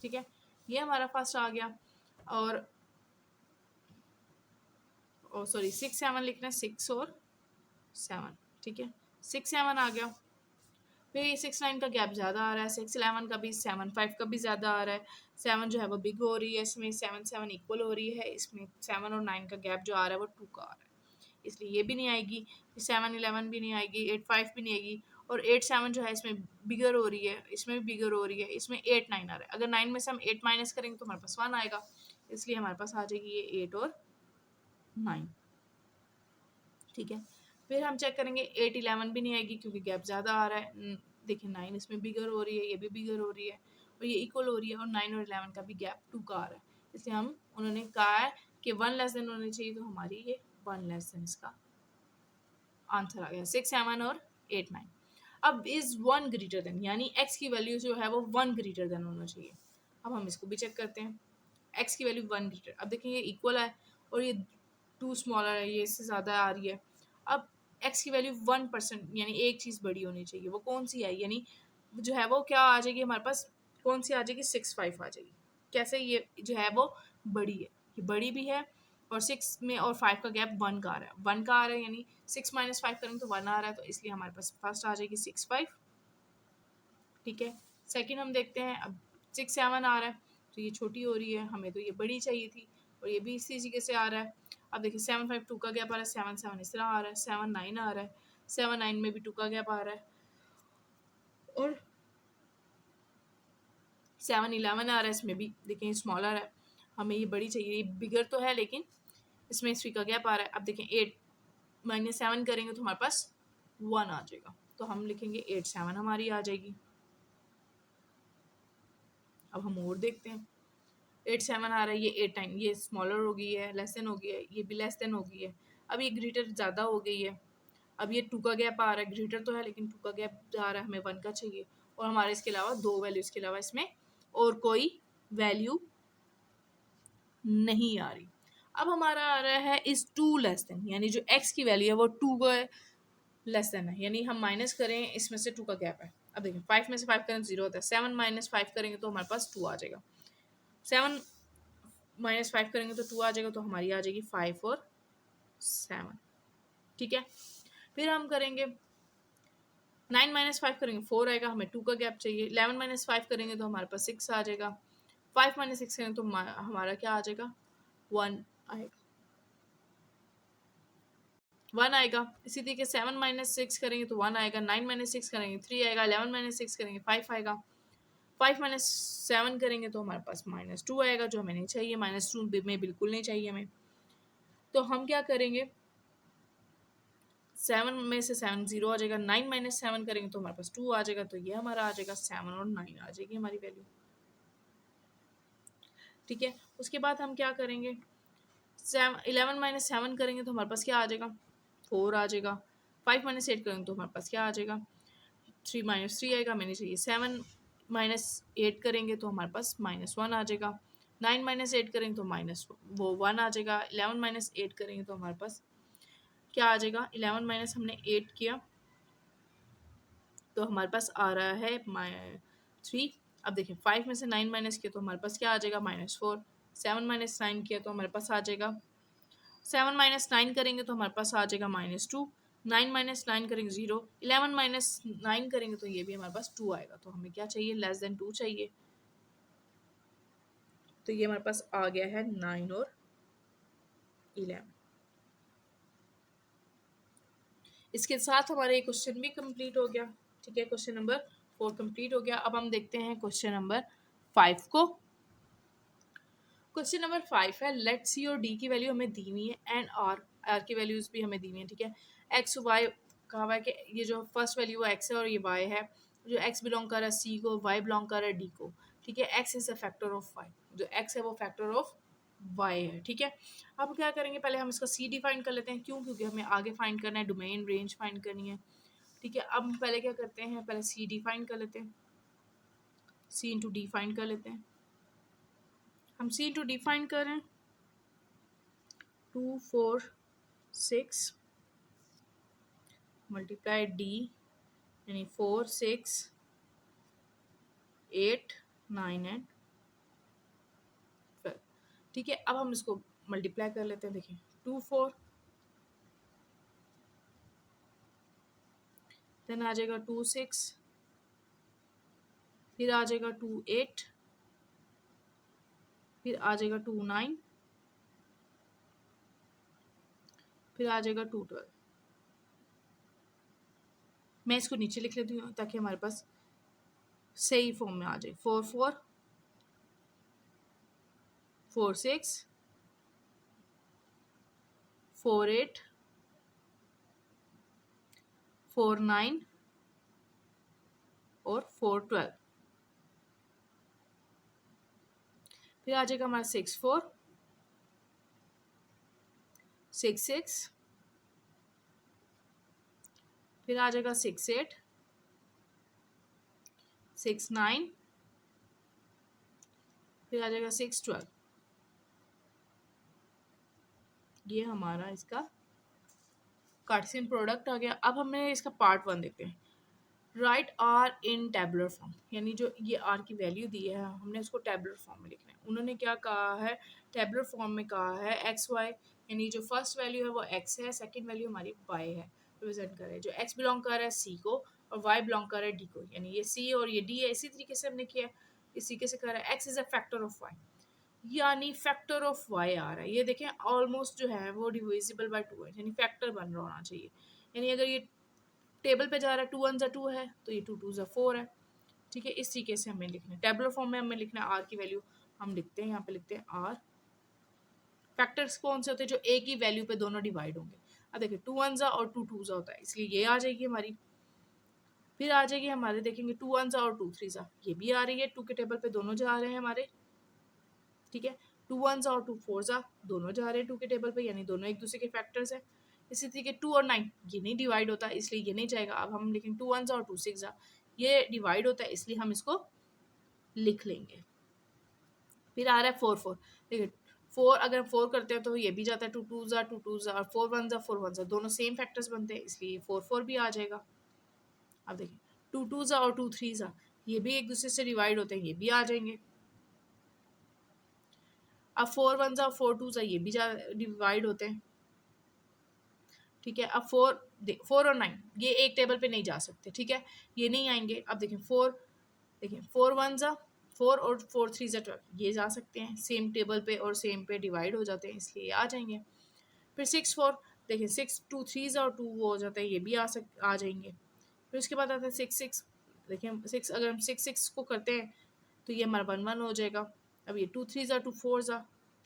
ठीक है, ये हमारा फर्स्ट आ गया। और सॉरी 6 7 लिखना है, 6 और 7। ठीक है, 6 7 आ गया। फिर ये 6 9 का गैप ज़्यादा आ रहा है, 6 11 का भी, 7 5 का भी ज़्यादा आ रहा है, 7 जो है वो बिग हो रही है, इसमें 7 7 इक्वल हो रही है, इसमें 7 और 9 का गैप जो आ रहा है वो 2 का आ रहा है, इसलिए ये भी नहीं आएगी। 7 11 भी नहीं आएगी, 8 5 भी नहीं आएगी, और 8 7 जो है इसमें बिगर हो रही है, इसमें भी बिगर हो रही है, इसमें 8 9 आ रहा है। अगर 9 में से हम 8 माइनस करेंगे तो हमारे पास 1 आएगा, इसलिए हमारे पास आ जाएगी ये 8 और 9। ठीक है, फिर हम चेक करेंगे 8 11 भी नहीं आएगी, क्योंकि गैप ज़्यादा आ रहा है। देखिए 9 इसमें बिगर हो रही है, ये भी बिगर हो रही है, और ये इक्वल हो रही है, और 9 और 11 का भी गैप 2 का आ रहा है, इसलिए हम उन्होंने कहा है कि 1 लेस देन होनी चाहिए, तो हमारी ये 1 लेस देन इसका आंसर आ गया, 6 7 और 8 9। अब इज 1 ग्रेटर देन, यानी x की वैल्यू जो है वो 1 ग्रेटर देन होना चाहिए। अब हम इसको भी चेक करते हैं, x की वैल्यू 1 ग्रेटर, अब देखिए ये इक्वल है और ये 2 स्मॉलर है, ये इससे ज़्यादा आ रही है। अब x की वैल्यू 1%, यानी एक चीज़ बड़ी होनी चाहिए, वो कौन सी है, यानी जो है वो क्या आ जाएगी हमारे पास, कौन सी आ जाएगी, 6 5 आ जाएगी। कैसे, ये जो है वो बड़ी है, ये बड़ी भी है, और 6 में और 5 का गैप 1 का आ रहा है, 1 का आ रहा है, यानी 6 माइनस 5 करेंगे तो 1 आ रहा है, तो इसलिए हमारे पास फर्स्ट आ जाएगी 6 5। ठीक है, सेकंड हम देखते हैं, अब 6 7 आ रहा है, तो ये छोटी हो रही है, हमें तो ये बड़ी चाहिए थी, और ये भी इसी तरीके से आ रहा है। अब देखिए 7 5 2 का गैप आ रहा है, 7 7 इस तरह आ रहा है, 7 9 आ रहा है, 7 9 में भी 2 का गैप आ रहा है, और 7 11 आ रहा है, इसमें भी देखिए स्मॉलर है, हमें ये बड़ी चाहिए, ये बिगर तो है लेकिन इसमें 3 का गैप आ रहा है। अब देखें 8 माइनस 7 करेंगे तो हमारे पास 1 आ जाएगा, तो हम लिखेंगे 8 7 हमारी आ जाएगी। अब हम और देखते हैं, 8 7 आ रहा है, ये 8 9, ये स्मॉलर हो गई है, लेस देन हो गई है, ये भी लेस देन हो गई है, अब ये ग्रेटर ज़्यादा हो गई है। अब ये 2 का गैप आ रहा है, ग्रेटर तो है लेकिन 2 का गैप आ रहा है, हमें 1 का चाहिए, और हमारे इसके अलावा 2 वैल्यूज़ के अलावा इसमें और कोई वैल्यू नहीं आ रही। अब हमारा आ रहा है इज 2 लेस देन, यानी जो x की वैल्यू है वो 2 का लेस देन है, यानी हम माइनस करें, इसमें से 2 का गैप है। अब देखिए 5 में से 5 करें तो 0 होता है, 7 माइनस 5 करेंगे तो हमारे पास 2 आ जाएगा, 7 माइनस 5 करेंगे तो 2 आ जाएगा, तो हमारी आ जाएगी 5 और 7। ठीक है, फिर हम करेंगे 9 माइनस 5 करेंगे 4 आएगा, हमें 2 का गैप चाहिए। 11 माइनस 5 करेंगे तो हमारे पास 6 आ जाएगा। 5 माइनस 6 करेंगे तो हमारा क्या आ जाएगा, 1 आएगा, 1 आएगा। इसी तरीके 7 माइनस 6 करेंगे तो 1 आएगा, 9 माइनस 6 करेंगे 3 आएगा, 11 माइनस 6 करेंगे 5 आएगा, 5 माइनस 7 करेंगे तो हमारे पास -2 आएगा, जो हमें नहीं चाहिए, -2 में बिल्कुल नहीं चाहिए हमें। तो हम क्या करेंगे, 7 में से 7 0 आ जाएगा, 9 माइनस 7 करेंगे तो हमारे पास 2 आ जाएगा, तो ये हमारा आ जाएगा 7 और 9 आ जाएगी हमारी वैल्यू। ठीक है, उसके बाद हम क्या करेंगे, 11 माइनस 7 करेंगे तो हमारे पास क्या आ जाएगा, 4 आ जाएगा। 5 माइनस 8 करेंगे तो हमारे पास क्या आ जाएगा, 3 माइनस 3 आएगा, हमें नहीं चाहिए। 7 माइनस 8 करेंगे तो हमारे पास -1 आ जाएगा। 9 माइनस 8 करेंगे तो -1 आ जाएगा। 11 माइनस 8 करेंगे तो हमारे पास क्या आ जाएगा, 11 माइनस हमने 8 किया तो हमारे पास आ रहा है 3। अब देखिए 5 में से 9 माइनस किया तो हमारे पास क्या आ जाएगा, -4। 7 माइनस 9 किया तो हमारे पास आ जाएगा, 7 माइनस 9 करेंगे तो हमारे पास आ जाएगा -2। 9 माइनस 9 करेंगे 0, 11 माइनस 9 करेंगे तो ये भी हमारे पास 2 आएगा। तो हमें क्या चाहिए, लेस देन 2 चाहिए। तो ये हमारे पास आ गया है 9 और 11। इसके साथ हमारा ये क्वेश्चन भी कंप्लीट हो गया। ठीक है, क्वेश्चन नंबर 4 कंप्लीट हो गया। अब हम देखते हैं क्वेश्चन नंबर 5 को। क्वेश्चन नंबर 5 है, लेट सी और डी की वैल्यू हमें दी हुई है एंड आर की वैल्यूज भी हमें दी हुई है। ठीक है, एक्स वाई कहा हुआ है कि ये जो फर्स्ट वैल्यू है एक्स है और ये वाई है। जो एक्स बिलोंग कर रहा है सी को, वाई बिलोंग कर रहा है डी को। ठीक है, x is a factor of y, जो एक्स है वो फैक्टर ऑफ वाई है। ठीक है, अब क्या करेंगे, पहले हम इसका सी डिफाइन कर लेते हैं। क्यों? क्योंकि हमें आगे फाइंड करना है, डोमेन रेंज फाइंड करनी है। ठीक है, अब हम पहले क्या करते हैं, पहले सी डिफाइन कर लेते हैं। सी इंटू डी फाइंड कर लेते हैं। हम सी इंटू डी फाइंड कर रहे हैं, 2 4 6 मल्टीप्लाई डी, यानी 4 6 8 9 एंड 12। ठीक है, अब हम इसको मल्टीप्लाई कर लेते हैं। देखिए 2 4, देन आ जाएगा 2 6, फिर आ जाएगा 2 8, फिर आ जाएगा 2 9, फिर आ जाएगा 2 12। मैं इसको नीचे लिख लेती हूँ ताकि हमारे पास सही फॉर्म में आ जाए। 4 4 4 6 4 8 4 9 और 4 12। फिर आ जाएगा हमारा 6 4 6 6, फिर आ जाएगा 6 8 6 9, फिर आ जाएगा 6 12। ये हमारा इसका कार्टेशियन प्रोडक्ट आ गया। अब हमें इसका पार्ट 1 देखते हैं। Write R in tabular form, यानी जो ये आर की वैल्यू दी है हमने उसको टैबुलर फॉर्म में लिखना है। उन्होंने क्या कहा है, टैबुलर फॉर्म में कहा है एक्स वाई, यानी जो फर्स्ट वैल्यू है वो एक्स है, सेकंड वैल्यू हमारी वाई है। रिप्रेजेंट कर रहे हैं, जो एक्स बिलोंग कर रहा है सी को और वाई बिलोंग कर रहा है डी को, यानी ये सी और ये डी है। इसी तरीके से हमने किया, इसी तरीके से कर रहा है। X is a factor of y, यानी फैक्टर ऑफ वाई आ रहा है। ये देखें ऑलमोस्ट जो है वो डिविजिबल बाय 2 है, यानी फैक्टर बन रहा होना चाहिए। यानी अगर ये टेबल पे जा रहा है 2 1 2 है तो ये 2 2 4 है। ठीक है, इस तरीके से हमें लिखना है। टेबुलर फॉर्म में हमें लिखना है आर की वैल्यू। हम लिखते हैं, यहाँ पे लिखते हैं आर। फैक्टर्स कौन से होते हैं, जो ए की वैल्यू पे दोनों डिवाइड होंगे। अब देखिए 2 1 और 2 2 होता है, इसलिए ये आ जाएगी हमारी। फिर आ जाएगी हमारे, देखेंगे 2 1 और 2 3, ये भी आ रही है, 2 के टेबल पे दोनों जा रहे हैं हमारे। ठीक है, 2 1 और 2 4 दोनों जा रहे हैं 2 के टेबल पे, यानी दोनों एक दूसरे के फैक्टर्स हैं। इसी तरीके 2 और 9 ये नहीं डिवाइड होता, इसलिए ये नहीं जाएगा। अब हम लिखेंगे 2 1 और 2 6 ये डिवाइड होता है, इसलिए हम इसको लिख लेंगे। फिर आ रहा है 4 4, देखिए 4 अगर 4 करते हैं तो ये भी जाता है, 2 2 2 2 और 4 1 4 1 दोनों सेम फैक्टर्स बनते हैं, इसलिए 4 4 भी आ जाएगा। अब देखिए 2 2 और 2 3 ये भी एक दूसरे से डिवाइड होते हैं, ये भी आ जाएंगे। अब 4 1 और 4 2 ये भी डिवाइड होते हैं। ठीक है, अब 4 और 9 ये एक टेबल पे नहीं जा सकते। ठीक है, ये नहीं आएंगे। अब देखिए 4, देखिए 4 1 4 और 4 3 12 ये जा सकते हैं सेम टेबल पे और सेम पे डिवाइड हो जाते हैं, इसलिए आ जाएंगे। फिर 6 4, देखिए 6 2 3 और 2 वो हो जाता है, ये भी आ जाएंगे। फिर उसके बाद आता है 6 6, देखिए 6 अगर हम 6 6 को करते हैं तो ये हमारा 1 1 हो जाएगा। अब ये 2 3 2 4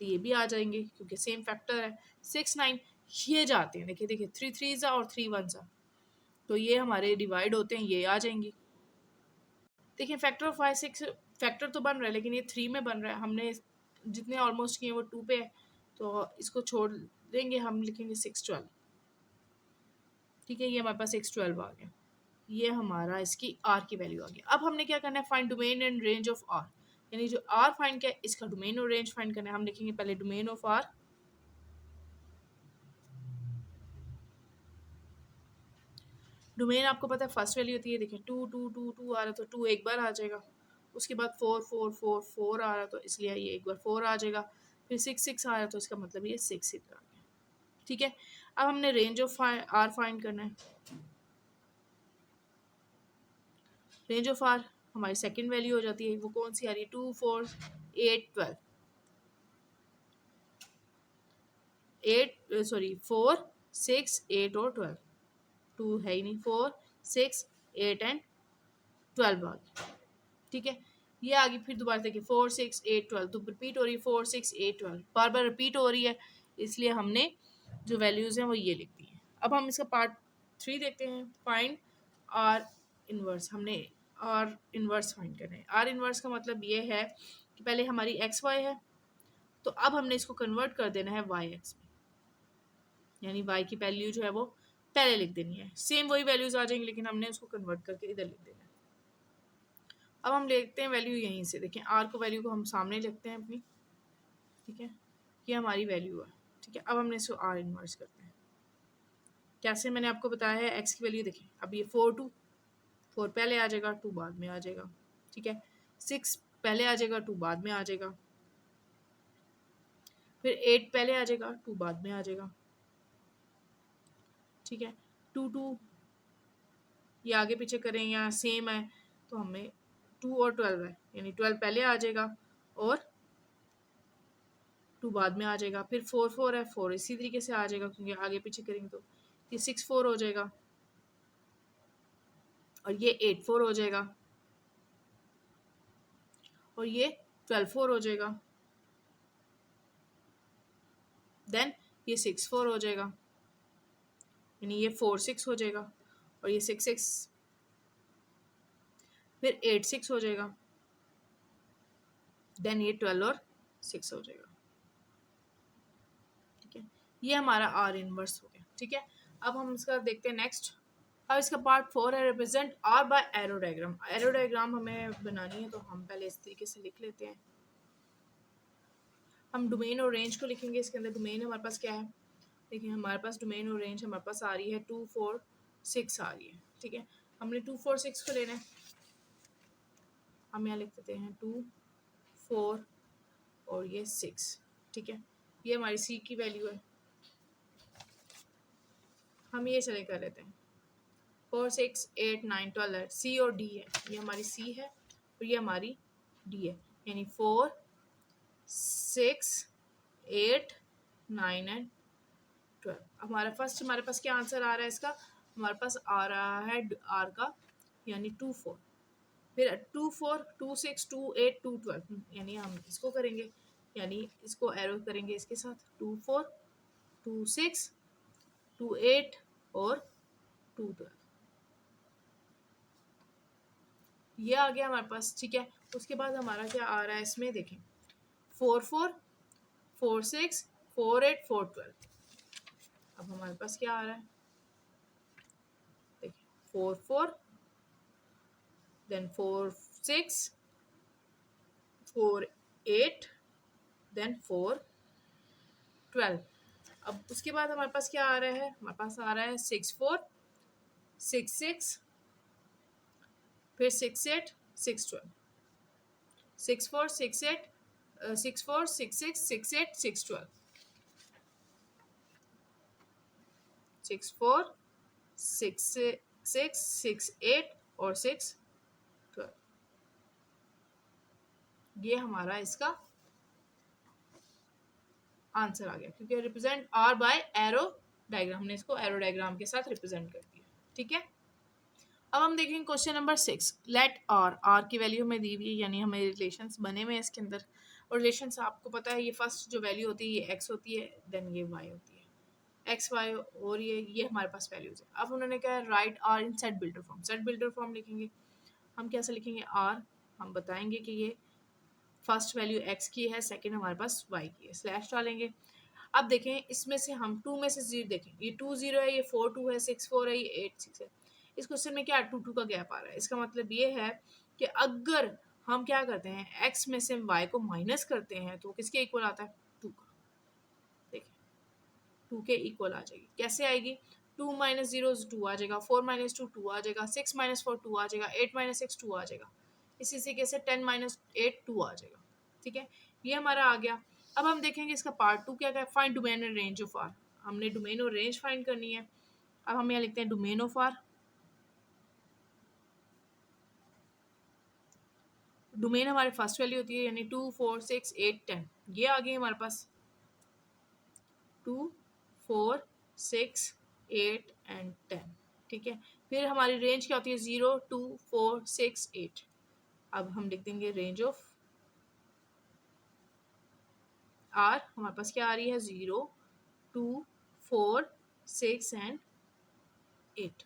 तो ये भी आ जाएंगे क्योंकि सेम फैक्टर है। 6 9 ये जाते हैं, देखिए देखिए 3 3 और 3 1 तो ये हमारे डिवाइड होते हैं, ये आ जाएंगी। देखिए फैक्टर ऑफ 5 6 फैक्टर तो बन रहा है, लेकिन ये 3 में बन रहा है। हमने जितने ऑलमोस्ट किए वो 2 पे है, तो इसको छोड़ देंगे, हम लिखेंगे 6 12। ठीक है, ये हमारे पास 6 12 आ गया। ये हमारा इसकी आर की वैल्यू आ गई। अब हमने क्या करना है, find domain and range of R, यानी जो आर फाइंड किया इसका डोमेन और रेंज फाइंड करना है। हम लिखेंगे पहले डोमेन ऑफ आर। डोमेन आपको पता है फर्स्ट वैल्यू होती है, देखिए 2 2 2 2 आ रहा है तो 2 एक बार आ जाएगा। उसके बाद 4 4 4 4 आ रहा है तो इसलिए ये एक बार 4 आ जाएगा। फिर 6 6 आ रहा है तो इसका मतलब ये 6 इधर आ गया। ठीक है, अब हमने रेंज ऑफ आर फाइंड करना है। रेंज ऑफ आर हमारी सेकंड वैल्यू हो जाती है, वो कौन सी आ रही है, 2 4 8 12, 8 सॉरी 4 6 8 और 12, 2 है ही नहीं, 4 6 8 एंड 12 आ गई। ठीक है, ये आ गई। फिर दोबारा देखिए 4 6 8 12, तो रिपीट हो रही है 4 6 8 12, बार बार रिपीट हो रही है, इसलिए हमने जो वैल्यूज़ हैं वो ये लिख दी है। अब हम इसका पार्ट 3 देखते हैं, फाइंड आर इनवर्स। हमने आर इनवर्स फाइंड करना है। आर इनवर्स का मतलब ये है कि पहले हमारी एक्स वाई है, तो अब हमने इसको कन्वर्ट कर देना है वाई एक्स में, यानी वाई की वैल्यू जो है वो पहले लिख देनी है। सेम वही वैल्यूज आ जाएंगी, लेकिन हमने उसको कन्वर्ट करके इधर लिख देना है। अब हम लेते हैं वैल्यू यहीं से, देखें आर को वैल्यू को हम सामने लिखते हैं अपनी। ठीक है, ये हमारी वैल्यू है। ठीक है, अब हमने इसको आर इनवर्स करते हैं। कैसे, मैंने आपको बताया है, एक्स की वैल्यू देखें, अब ये 4 2, 4 पहले आ जाएगा, 2 बाद में आ जाएगा। ठीक है, 6 पहले आ जाएगा, 2 बाद में आ जाएगा। फिर 8 पहले आ जाएगा, 2 बाद में आ जाएगा। ठीक है, 2 2 ये आगे पीछे करें या सेम है, तो हमें 2 और 12 है, यानी 12 पहले आ जाएगा और 2 बाद में आ जाएगा। फिर 4 4 है, 4 इसी तरीके से आ जाएगा, क्योंकि आगे पीछे करेंगे तो ये 6 4 हो जाएगा और ये 8 4 हो जाएगा और ये 12 4 हो जाएगा, देन ये 6 4 हो जाएगा, यानी ये 4 6 हो जाएगा और ये 6 6, फिर 8 6 हो जाएगा, देन ये 12 और 6 हो जाएगा। ठीक है, ये हमारा आर इनवर्स हो गया। ठीक है, अब हम इसका देखते हैं नेक्स्ट। अब इसका पार्ट 4 है, represent R by arrow diagram. Arrow diagram हमें बनानी है, तो हम पहले इस तरीके से लिख लेते हैं। हम डोमेन और रेंज को लिखेंगे। इसके अंदर डोमेन हमारे पास क्या है, देखिए हमारे पास डोमेन और रेंज हमारे पास आ रही है 2 4 6 आ रही है। ठीक है, हमने 2 4 6 को लेना है। हम यहाँ लिख देते हैं 2 4 और ये 6। ठीक है, ये हमारी सी की वैल्यू है, हम ये चले कर लेते हैं 4 6 8 9 12 है, सी और डी है, ये हमारी सी है और ये हमारी डी है, यानी 4 6 8 9 एंड 12। हमारा फर्स्ट, हमारे पास क्या आंसर आ रहा है इसका, हमारे पास आ रहा है आर का, यानी 2 4, फिर 2 4 2 6 2 8 2 12, यानी हम इसको करेंगे, यानी इसको एरो करेंगे इसके साथ, 2 4 2 6 2 8 और 2 12, ये आ गया हमारे पास। ठीक है, उसके बाद हमारा क्या आ रहा है इसमें, देखें 4 4 4 6 4 8 4 12। अब हमारे पास क्या आ रहा है, देखिए 4 4 देन 4 6 4 8 देन 4 12। अब उसके बाद हमारे पास क्या आ रहा है, हमारे पास आ रहा है 6 4 6 6, फिर 6 8 6 12, 6 4 6 8 6 4 6 6 6 8 6 12, 6 4 6 6 6 8 और 6 12। ये हमारा इसका आंसर आ गया, क्योंकि represent R by arrow diagram, हमने इसको एरो डायग्राम के साथ रिप्रेजेंट कर दिया। ठीक है, अब हम देखेंगे question number 6। Let R, R की वैल्यू हमें दी हुई है, यानी हमें रिलेशंस बने हुए हैं इसके अंदर, और रिलेशंस आपको पता है, ये फर्स्ट जो वैल्यू होती है ये एक्स होती है, देन ये वाई होती है, एक्स वाई, और ये हमारे पास वैल्यूज है। अब उन्होंने कहा write R in set builder form. Set builder form लिखेंगे हम, कैसे लिखेंगे, आर हम बताएंगे कि ये फर्स्ट वैल्यू एक्स की है, सेकंड हमारे पास वाई की है, स्लैश डालेंगे। अब देखें इसमें से हम 2 में से 0 देखें, ये 2 0 है, ये 4 2 है, 6 4 है, ये 8 6 है। इस क्वेश्चन में क्या 2 2 का गैप आ रहा है, इसका मतलब ये है कि अगर हम क्या करते हैं, x में से y को माइनस करते हैं तो किसके इक्वल आता है, 2 का। देखिए 2 के इक्वल आ जाएगी, कैसे आएगी, 2 माइनस 0 2 आ जाएगा, 4 माइनस 2 2 आ जाएगा, 6 माइनस 4 2 आ जाएगा, 8 माइनस 6 2 आ जाएगा, इसी तरीके से 10 माइनस 8 2 आ जाएगा। ठीक है, ये हमारा आ गया। अब हम देखेंगे इसका पार्ट 2 क्या है, find domain and range of R. हमने डोमेन और रेंज फाइंड करनी है। अब हम यहाँ लिखते हैं डोमेन ऑफ आर। डोमेन हमारे फर्स्ट वैल्यू होती है यानी 2 4 6 8 10, ये आ गई हमारे पास 2 4 6 8 एंड 10। ठीक है, फिर हमारी रेंज क्या होती है 0 2 4 6 8। अब हम लिख देंगे रेंज ऑफ आर, हमारे पास क्या आ रही है 0 2 4 6 एंड 8।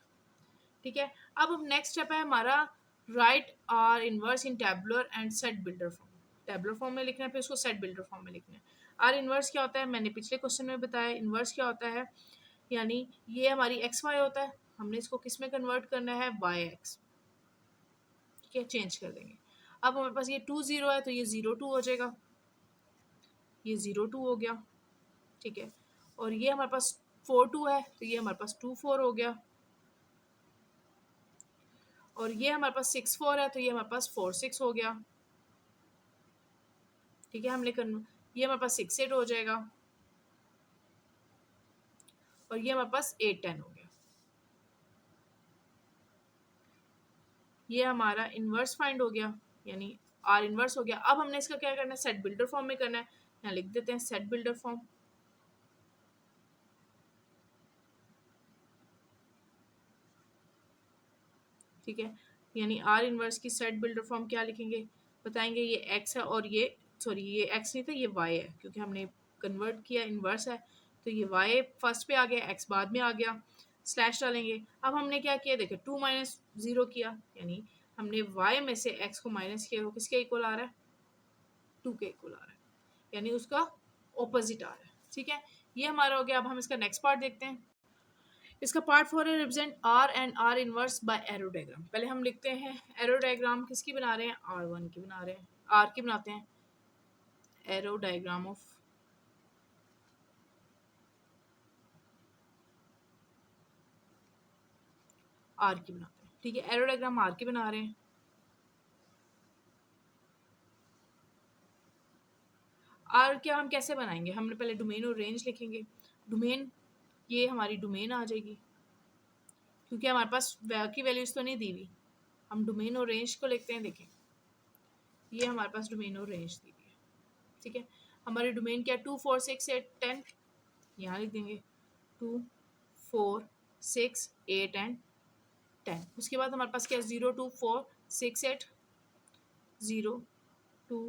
ठीक है, अब नेक्स्ट स्टेप है हमारा right are inverse in tabular and set builder form. Tabular form में लिखना है, फिर उसको सेट बिल्डर फॉर्म में लिखना है। आर इनवर्स क्या होता है, मैंने पिछले क्वेश्चन में बताया। इनवर्स क्या होता है, यानी ये हमारी एक्स वाई होता है, हमने इसको किस में कन्वर्ट करना है, वाई एक्स। ठीक है, चेंज कर देंगे। अब हमारे पास ये 2 0 है तो ये 0 2 हो जाएगा, ये 0 2 हो गया। ठीक है, और ये हमारे पास 4 2 है तो ये हमारे पास 2 4 हो गया, और ये हमारे पास 6 4 है तो ये हमारे पास 4 6 हो गया। ठीक है, ये हमारे पास 6 8 हो जाएगा, और ये हमारे पास 8 10 हो गया। ये हमारा इनवर्स फाइंड हो गया, यानी आर इनवर्स हो गया। अब हमने इसका क्या करना है, सेट बिल्डर फॉर्म में करना है। यहाँ लिख देते हैं सेट बिल्डर फॉर्म। ठीक है, यानी आर इनवर्स की सेट बिल्डर फॉर्म क्या लिखेंगे, बताएंगे ये एक्स है और ये सॉरी ये एक्स नहीं था, ये वाई है, क्योंकि हमने कन्वर्ट किया इनवर्स है तो ये वाई फर्स्ट पे आ गया, एक्स बाद में आ गया, स्लैश डालेंगे। अब हमने क्या किया, देखे 2 -0 किया, यानी हमने y में से x को माइनस किया, वो किसके इक्वल आ रहा है, 2 के इक्वल आ रहा है, यानी उसका ऑपोजिट आ रहा है। ठीक है, ये हमारा हो गया। अब हम इसका नेक्स्ट पार्ट देखते हैं। इसका पार्ट 4 है represent are and are inverse by arrow diagram. पहले हम लिखते हैं एरो डायग्राम किसकी बना रहे हैं, R1 की बना रहे हैं, आर की बनाते हैं। एरो डायग्राम ऑफ आर की बनाते हैं। ठीक है, एरो डायग्राम आर की बना रहे हैं। आर क्या हम कैसे बनाएंगे, हमने पहले डोमेन और रेंज लिखेंगे। डोमेन, ये हमारी डोमेन आ जाएगी, क्योंकि हमारे पास की वैल्यूज तो नहीं दी हुई। हम डोमेन और रेंज को लिखते हैं। देखें, ये हमारे पास डोमेन और रेंज दी हुई है। ठीक है, हमारी डोमेन क्या है, 2 4 6 8 10, यहाँ लिख देंगे 2 4 6 8 एंड 10। उसके बाद हमारे पास क्या है, 0 2 4 6 8, 0 2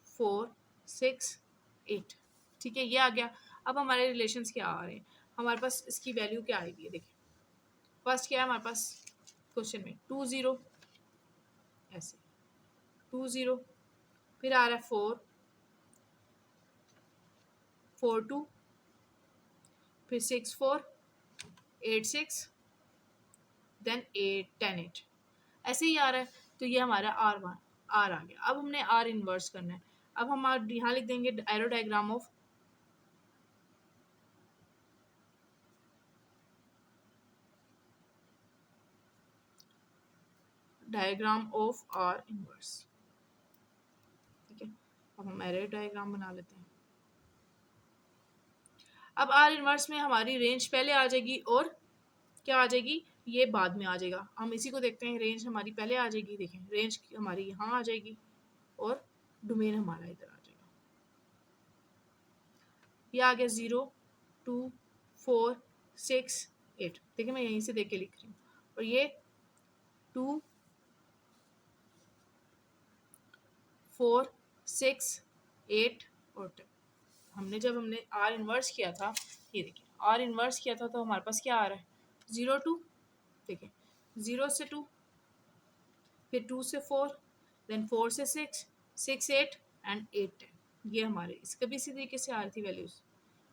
4 6 8। ठीक है, ये आ गया। अब हमारे रिलेशंस क्या आ रहे हैं, हमारे पास इसकी वैल्यू क्या आएगी है। देखिए, फर्स्ट क्या है हमारे पास क्वेश्चन में 2 0, ऐसे 2 0, फिर आ रहा है 4 4 2, फिर 6 4 8 6, देन 8 10 8, ऐसे ही आ रहा है। तो ये हमारा आर आ गया। अब हमने आर इनवर्स करना है। अब हम यहाँ लिख देंगे arrow diagram of are inverse. ठीक है, अब हम एरो डायग्राम बना लेते हैं। अब आर इनवर्स में हमारी रेंज पहले आ जाएगी और क्या आ जाएगी, ये बाद में आ जाएगा। हम इसी को देखते हैं, रेंज हमारी पहले आ जाएगी। देखें, रेंज हमारी यहाँ आ जाएगी और डोमेन हमारा इधर आ जाएगा। ये आ गया 0 2 4 6 8। देखिए, मैं यहीं से देख के लिख रही हूँ। और ये 2 4 6 8 और 10। हमने आर इनवर्स किया था, ये देखिए आर इनवर्स किया था तो हमारे पास क्या आ रहा है, 0 2, देखिए 0 से 2, फिर 2 से 4, देन 4 से 6 6 8 एंड 8 10। ये हमारे इसका भी इसी तरीके से आ रही थी वैल्यूज,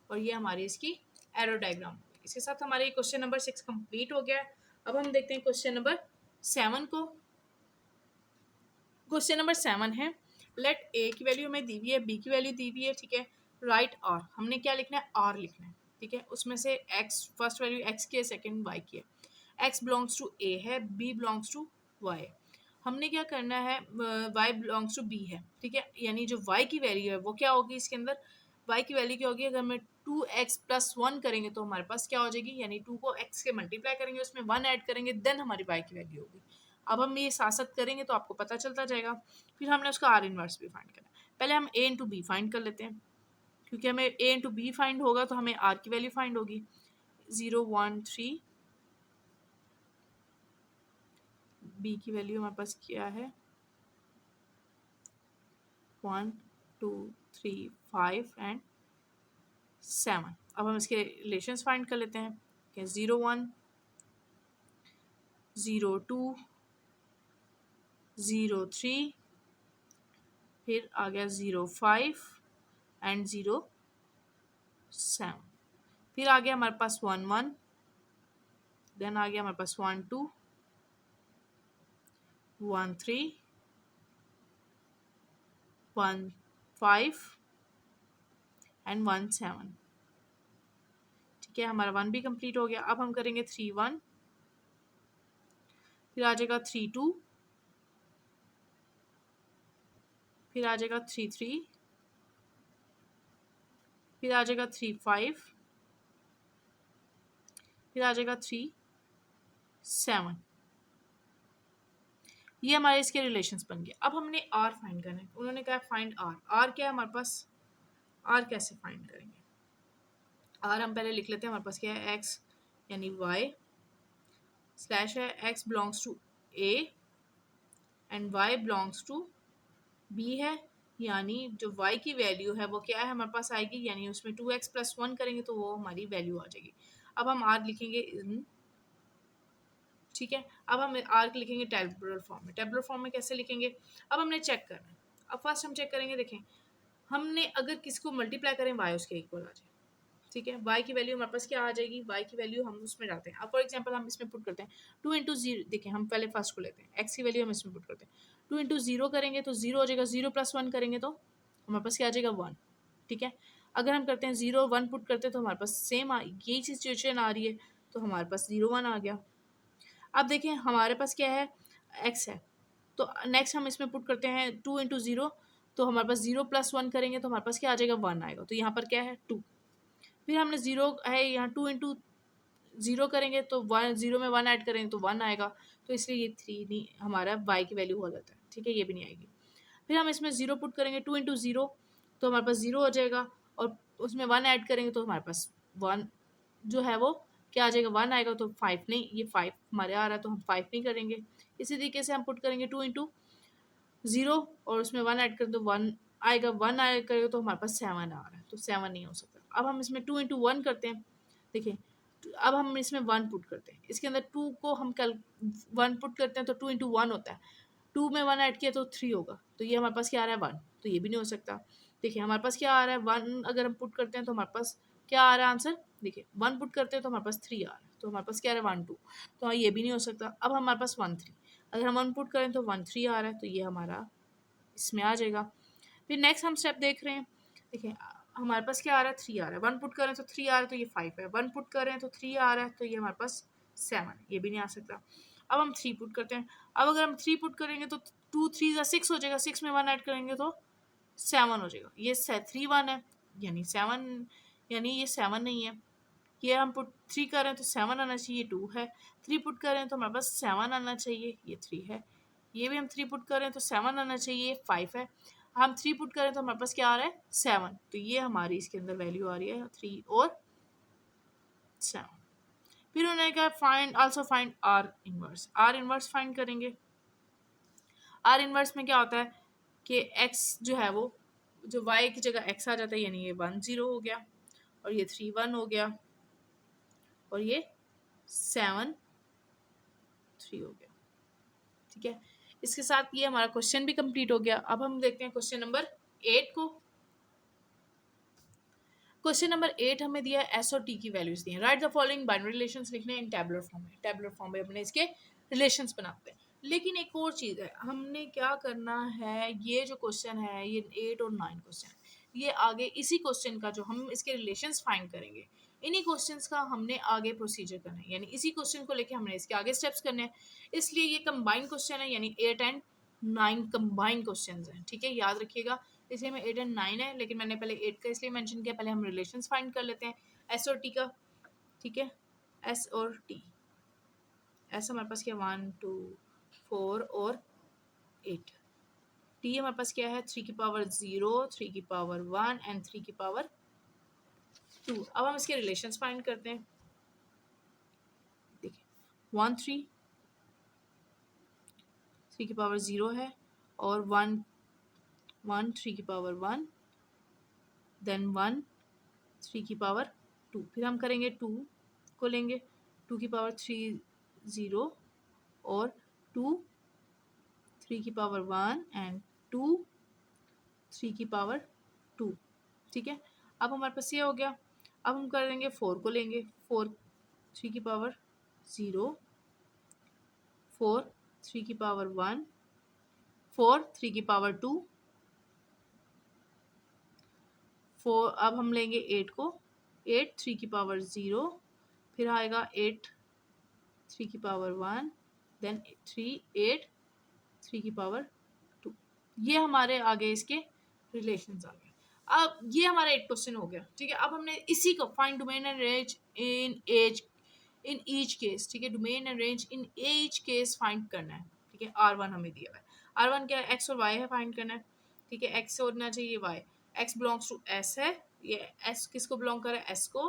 और ये हमारी इसकी एरो डायग्राम। इसके साथ हमारे क्वेश्चन नंबर 6 कंप्लीट हो गया है। अब हम देखते हैं क्वेश्चन नंबर 7 को। क्वेश्चन नंबर 7 है, लेट ए की वैल्यू हमें दी हुई है, बी की वैल्यू दी हुई है। ठीक है, राइट आर, हमने क्या लिखना है, आर लिखना है। ठीक है, उसमें से एक्स फर्स्ट वैल्यू एक्स की है, सेकंड वाई की है। एक्स बिलोंग्स टू ए है, बी बिलोंग्स टू वाई। हमने क्या करना है, वाई बिलोंग्स टू बी है। ठीक है, यानी जो वाई की वैल्यू है वो क्या होगी इसके अंदर, y की वैल्यू क्या होगी, अगर मैं 2x प्लस 1 करेंगे तो हमारे पास क्या हो जाएगी, यानी 2 को x के मल्टीप्लाई करेंगे, उसमें 1 ऐड करेंगे, देन हमारी y की वैल्यू होगी। अब हम ये साथ साथ करेंगे तो आपको पता चलता जाएगा। फिर हमने उसका r इनवर्स भी फाइंड करना है। पहले हम a इंटू बी फाइंड कर लेते हैं, क्योंकि हमें a इंटू बी फाइंड होगा तो हमें r की वैल्यू फाइंड होगी। 0 1 3, b की वैल्यू हमारे पास क्या है, 1 2 3 5 एंड 7। अब हम इसके रिलेशंस फाइंड कर लेते हैं कि 0 1 0 2 0 3, फिर आ गया 0 5 एंड 0 7। फिर आ गया हमारे पास 1 1, देन आ गया हमारे पास 1 2 1 3 1 5 एंड 1 7। ठीक है, हमारा 1 भी कंप्लीट हो गया। अब हम करेंगे 3 1, फिर आ जाएगा 3 2, फिर आ जाएगा 3 3, फिर आ जाएगा 3 5, फिर आ जाएगा 3 7। ये हमारे इसके रिलेशंस बन गए। अब हमने r फाइंड करना है। उन्होंने कहा फाइंड r। r क्या है हमारे पास, r कैसे फाइंड करेंगे, r हम पहले लिख लेते हैं। हमारे पास क्या है, x यानी y स्लैश है x belongs to a and y belongs to b है, यानी जो y की वैल्यू है वो क्या है हमारे पास आएगी, यानी उसमें 2x प्लस 1 करेंगे तो वो हमारी वैल्यू आ जाएगी। अब हम r लिखेंगे इन, ठीक है। अब हम r लिखेंगे टेबुलर फॉर्म में। टेबुलर फॉर्म में कैसे लिखेंगे, अब हमने चेक करना है। अब फर्स्ट हम चेक करेंगे, देखें हमने अगर किसको मल्टीप्लाई करें y उसके इक्वल आ जाए, ठीक है। y की वैल्यू हमारे पास क्या आ जाएगी, y की वैल्यू हम उसमें डालते हैं। अब फॉर एग्जांपल हम इसमें पुट करते हैं 2 इंटू 0, देखें हम पहले फर्स्ट को लेते हैं, x की वैल्यू हम इसमें पुट करते हैं। 2 इंटू 0 करेंगे तो 0 हो जाएगा, 0 प्लस 1 करेंगे तो हमारे पास क्या आ जाएगा 1, ठीक है। अगर हम करते हैं 0 1 पुट करते हैं तो हमारे पास सेम यही सिचुएशन आ रही है, तो हमारे पास 0 1 आ गया। अब देखें हमारे पास क्या है, x है, तो नेक्स्ट हम इसमें पुट करते हैं 2 इंटू 0, तो हमारे पास 0 प्लस 1 करेंगे तो हमारे पास क्या आ जाएगा 1 आएगा, तो यहाँ पर क्या है 2। फिर हमने 0 है यहाँ 2 इंटू 0 करेंगे तो 1, 0 में 1 ऐड करेंगे तो 1 आएगा, तो इसलिए ये 3 नहीं हमारा y की वैल्यू हो जाता है, ठीक है, ये भी नहीं आएगी। फिर हम इसमें 0 पुट करेंगे 2 इंटू 0, तो हमारे पास 0 हो जाएगा, और उसमें 1 ऐड करेंगे तो हमारे पास 1 जो है वो क्या आ जाएगा 1 आएगा, तो 5 नहीं, ये 5 हमारे आ रहा है तो हम 5 नहीं करेंगे। इसी तरीके से हम पुट करेंगे 2 इंटू 0 और उसमें 1 ऐड करें तो 1 आएगा, 1 ऐड करेंगे तो हमारे पास 7 आ रहा है, तो 7 नहीं हो सकता। अब हम इसमें 2 इंटू 1 करते हैं, देखिए अब हम इसमें 1 पुट करते हैं, इसके अंदर 2 को हम कल 1 पुट करते हैं तो 2 इंटू 1 होता है, 2 में 1 ऐड किया तो 3 होगा, तो ये हमारे पास क्या आ रहा है 1, तो ये भी नहीं हो सकता। देखिए हमारे पास क्या आ रहा है 1, अगर हम पुट करते हैं तो हमारे पास क्या आ रहा है आंसर, देखिए 1 पुट करते हैं तो हमारे पास 3 आ रहा है, तो हमारे पास क्या आ रहा है 1 2, तो ये भी नहीं हो सकता। अब हमारे पास 1 3, अगर हम 1 पुट करें तो 1 3 आ रहा है, तो ये हमारा इसमें आ जाएगा। फिर नेक्स्ट हम स्टेप देख रहे हैं, देखिए हमारे पास क्या आ रहा है 3 आ रहा है, 1 पुट करें तो 3 आ रहा है, तो ये 5 है, 1 पुट करें तो 3 आ रहा है, तो ये हमारे पास 7 है, ये भी नहीं आ सकता। अब हम 3 पुट करते हैं, अब अगर हम 3 पुट करेंगे तो 2 3 6 हो जाएगा, 6 में 1 ऐड करेंगे तो 7 हो जाएगा, ये 3 1 है, यानी 7, यानी ये 7 नहीं है। ये हम पुट 3 कर रहे हैं तो 7 आना चाहिए, 2 है। 3 पुट कर रहे हैं तो हमारे पास 7 आना चाहिए, ये 3 है। ये भी हम 3 पुट कर रहे हैं तो 7 आना चाहिए, 5 है। हम 3 पुट कर रहे हैं तो हमारे पास क्या आ रहा है 7, तो ये हमारी इसके अंदर वैल्यू आ रही है 3 और 7। फिर उन्होंने कहा find also find are inverse. Are inverse find करेंगे। आर इनवर्स में क्या होता है कि x जो है वो जो y की जगह x आ जाता है, यानी ये 1 0 हो गया, और ये 3 1 हो गया, और ये 7 3 हो गया, ठीक है। इसके साथ ये हमारा क्वेश्चन भी कंप्लीट हो गया। अब हम देखते हैं क्वेश्चन नंबर 8 को। क्वेश्चन नंबर 8 हमें दिया है एस और टी की वैल्यूज दी हैं। Right the following binary relations लिखने इन टेबुलर फॉर्म में। टेबुलर फॉर्म में अपने इसके रिलेशंस बनाते हैं। लेकिन एक और चीज़ है, हमने क्या करना है, ये जो क्वेश्चन है ये 8 और 9 क्वेश्चन है, ये आगे इसी क्वेश्चन का जो हम इसके रिलेशंस फाइंड करेंगे, इन्हीं क्वेश्चंस का हमने आगे प्रोसीजर करना है, यानी इसी क्वेश्चन को लेके हमने इसके आगे स्टेप्स करने हैं। इसलिए ये कंबाइंड क्वेश्चन है, यानी 8 एंड 9 कंबाइंड क्वेश्चन हैं, ठीक है, याद रखिएगा। इसलिए में 8 एंड 9 है, लेकिन मैंने पहले 8 का इसलिए मेंशन किया, पहले हम रिलेशंस फाइंड कर लेते हैं एस और टी का, ठीक है। एस और टी, एस हमारे पास क्या 1 2 4 और 8, टी हमारे पास क्या है 3 की पावर 0, 3 की पावर 1 एंड 3 की पावर 2। अब हम इसके रिलेशंस फाइंड करते हैं। देखिए 1 3 3 की पावर 0 है, और 1 1 3 की पावर 1, देन 1 3 की पावर 2। फिर हम करेंगे 2 को लेंगे, 2 की पावर 3 0, और 2 3 की पावर 1 एंड 2 3 की पावर 2, ठीक है। अब हमारे पास ये हो गया। अब हम करेंगे 4 को लेंगे, 4 3 की पावर 0, 4 3 की पावर 1, 4 3 की पावर 2, 4। अब हम लेंगे 8 को, 8 3 की पावर 0, फिर आएगा 8 3 की पावर 1, देन 3 8 3 की पावर 2। ये हमारे आगे इसके रिलेशंस आ गए। अब ये हमारा एक क्वेश्चन हो गया, ठीक है। अब हमने इसी को find domain and range in as in each case, ठीक है। Domain and range in each case find करना है, ठीक है। R1 हमें दिया हुआ है, R1 क्या है, एक्स और वाई है, फाइंड करना है, ठीक है। एक्स होना चाहिए y, x belongs to S है, ये एस किसको बिलोंग कर रहा है, एस को,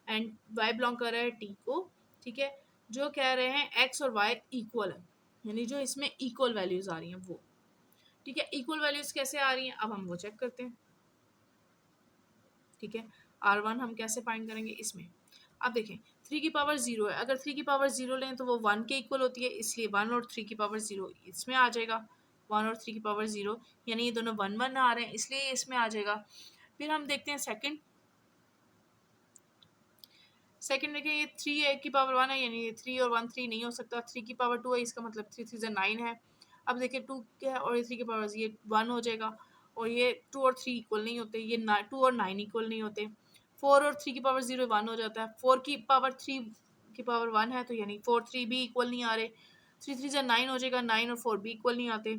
एंड वाई बिलोंग कर रहा है टी को, ठीक है। जो कह रहे हैं एक्स और वाई इक्वल है, यानी जो इसमें इक्वल वैल्यूज आ रही हैं वो, ठीक है। इक्वल वैल्यूज कैसे आ रही हैं, अब हम वो चेक करते हैं, ठीक है। R1 हम कैसे फाइंड करेंगे इसमें। अब देखें 3 की पावर 0 है, अगर 3 की पावर 0 लें तो वो 1 के इक्वल होती है, इसलिए 1 और 3 की पावर 0 इसमें आ जाएगा, 1 और 3 की पावर 0, यानी ये दोनों 1 1 आ रहे हैं, इसलिए इसमें आ जाएगा। फिर हम देखते हैं सेकंड, सेकंड देखें ये 3 है की पावर 1 है, यानी 3 और 1 3 नहीं हो सकता, 3 की पावर 2 है, इसका मतलब 3 3 9 है। अब देखिए 2 क्या है, और ये 3 की पावर ये 1 हो जाएगा, और ये 2 और 3 इक्वल नहीं होते, ये 2 और 9 इक्वल नहीं होते। 4 और 3 की पावर 0 1 हो जाता है, 4 की पावर 3 की पावर 1 है, तो यानी 4 3 भी इक्वल नहीं आ रहे, 3 3 9 हो जाएगा, 9 और 4 भी इक्वल नहीं आते।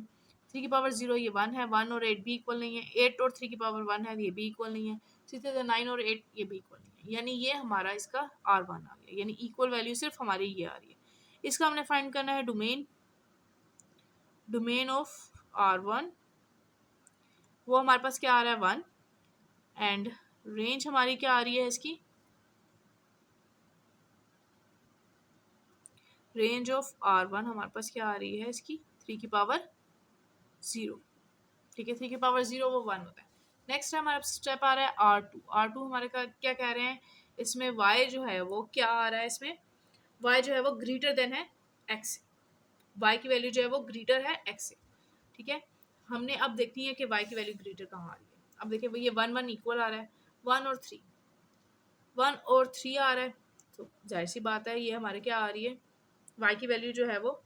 3 की पावर 0 ये 1 है, 1 और 8 भी इक्वल नहीं है, 8 और 3 की पावर 1 है, ये भी इक्वल नहीं है, 3 3 9 और 8 ये भी इक्वल नहीं है, यानी ये हमारा इसका R1 आ गया, यानी इक्वल वैल्यू सिर्फ हमारी ये आ रही है। इसका हमने फाइंड करना है डोमेन, डोमेन ऑफ R1, वो हमारे पास क्या आ रहा है 1, एंड रेंज हमारी क्या आ रही है इसकी, रेंज ऑफ R1 हमारे पास क्या आ रही है इसकी 3 की पावर 0, ठीक है। 3 की पावर 0 वो 1 होता है। नेक्स्ट हमारा स्टेप आ रहा है R2, R2 हमारे का क्या कह रहे हैं, इसमें y जो है वो क्या आ रहा है, इसमें y जो है वो ग्रेटर देन है x से, y की वैल्यू जो है वो ग्रेटर है x से, ठीक है। हमने अब देखनी है कि y की वैल्यू ग्रेटर कहाँ आ रही है। अब देखिए ये 1 1 इक्वल आ रहा है, 1 और 3, 1 और 3 आ रहा है, तो जाहिर सी बात है ये हमारे क्या आ रही है, y की वैल्यू जो है वो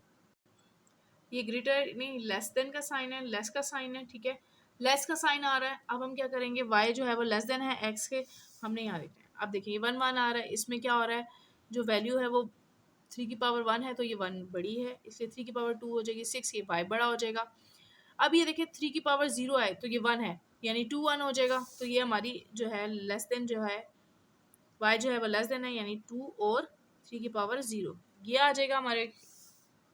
ये ग्रेटर नहीं, लेस देन का साइन है, लेस का साइन है, ठीक है। लेस का साइन आ रहा है, अब हम क्या करेंगे, y जो है वो लेस देन है x के, हमने यहाँ देखना है। अब देखिए 1 1 आ रहा है, इसमें क्या हो रहा है, जो वैल्यू है वो 3 की पावर 1 है, तो ये 1 बड़ी है, इसलिए 3 की पावर 2 हो जाएगी 6, ये y बड़ा हो जाएगा। अब ये देखिए 3 की पावर 0 है, तो ये 1 है, यानी 2 1 हो जाएगा, तो ये हमारी जो है लेस देन जो है y जो है वो लेस देन है, यानी 2 और 3 की पावर 0 ये आ जाएगा हमारे।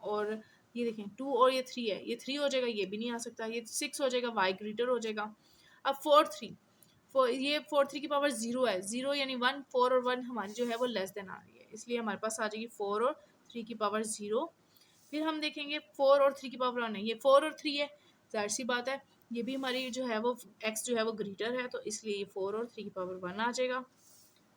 और ये देखें 2 और ये 3 है, ये 3 हो जाएगा, ये भी नहीं आ सकता, ये 6 हो जाएगा, y ग्रेटर हो जाएगा। अब 4 3, ये 4 3 की पावर 0 है, 0 यानी 1, 4 और 1 हमारी जो है वो लेस देन आ रही है, इसलिए हमारे पास आ जाएगी 4 और 3 की पावर 0। फिर हम देखेंगे 4 और 3 की पावर 1 है, ये 4 और 3 है, जाहिर सी बात है ये भी हमारी जो है वो x जो है वो ग्रेटर है, तो इसलिए ये 4 और 3 की पावर 1 आ जाएगा,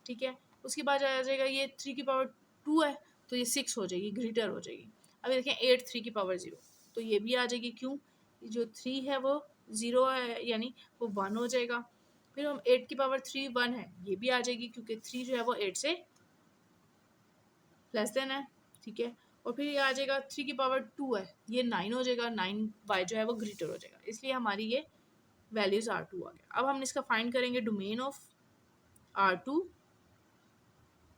ठीक है। उसके बाद आ जाएगा ये 3 की पावर 2 है, तो ये 6 हो जाएगी, ग्रेटर हो जाएगी। अभी देखें 8 3 की पावर 0, तो ये भी आ जाएगी, क्यों, जो 3 है वो 0 है, यानी वो 1 हो जाएगा। फिर हम 8 की पावर 3 1 है, ये भी आ जाएगी, क्योंकि 3 जो है वो 8 से लेस देन है, ठीक है। और फिर ये आ जाएगा 3 की पावर 2 है, ये 9 हो जाएगा, 9 y जो है वो ग्रेटर हो जाएगा, इसलिए हमारी ये वैल्यूज R2 आ गया। अब हम इसका फाइंड करेंगे domain of R2,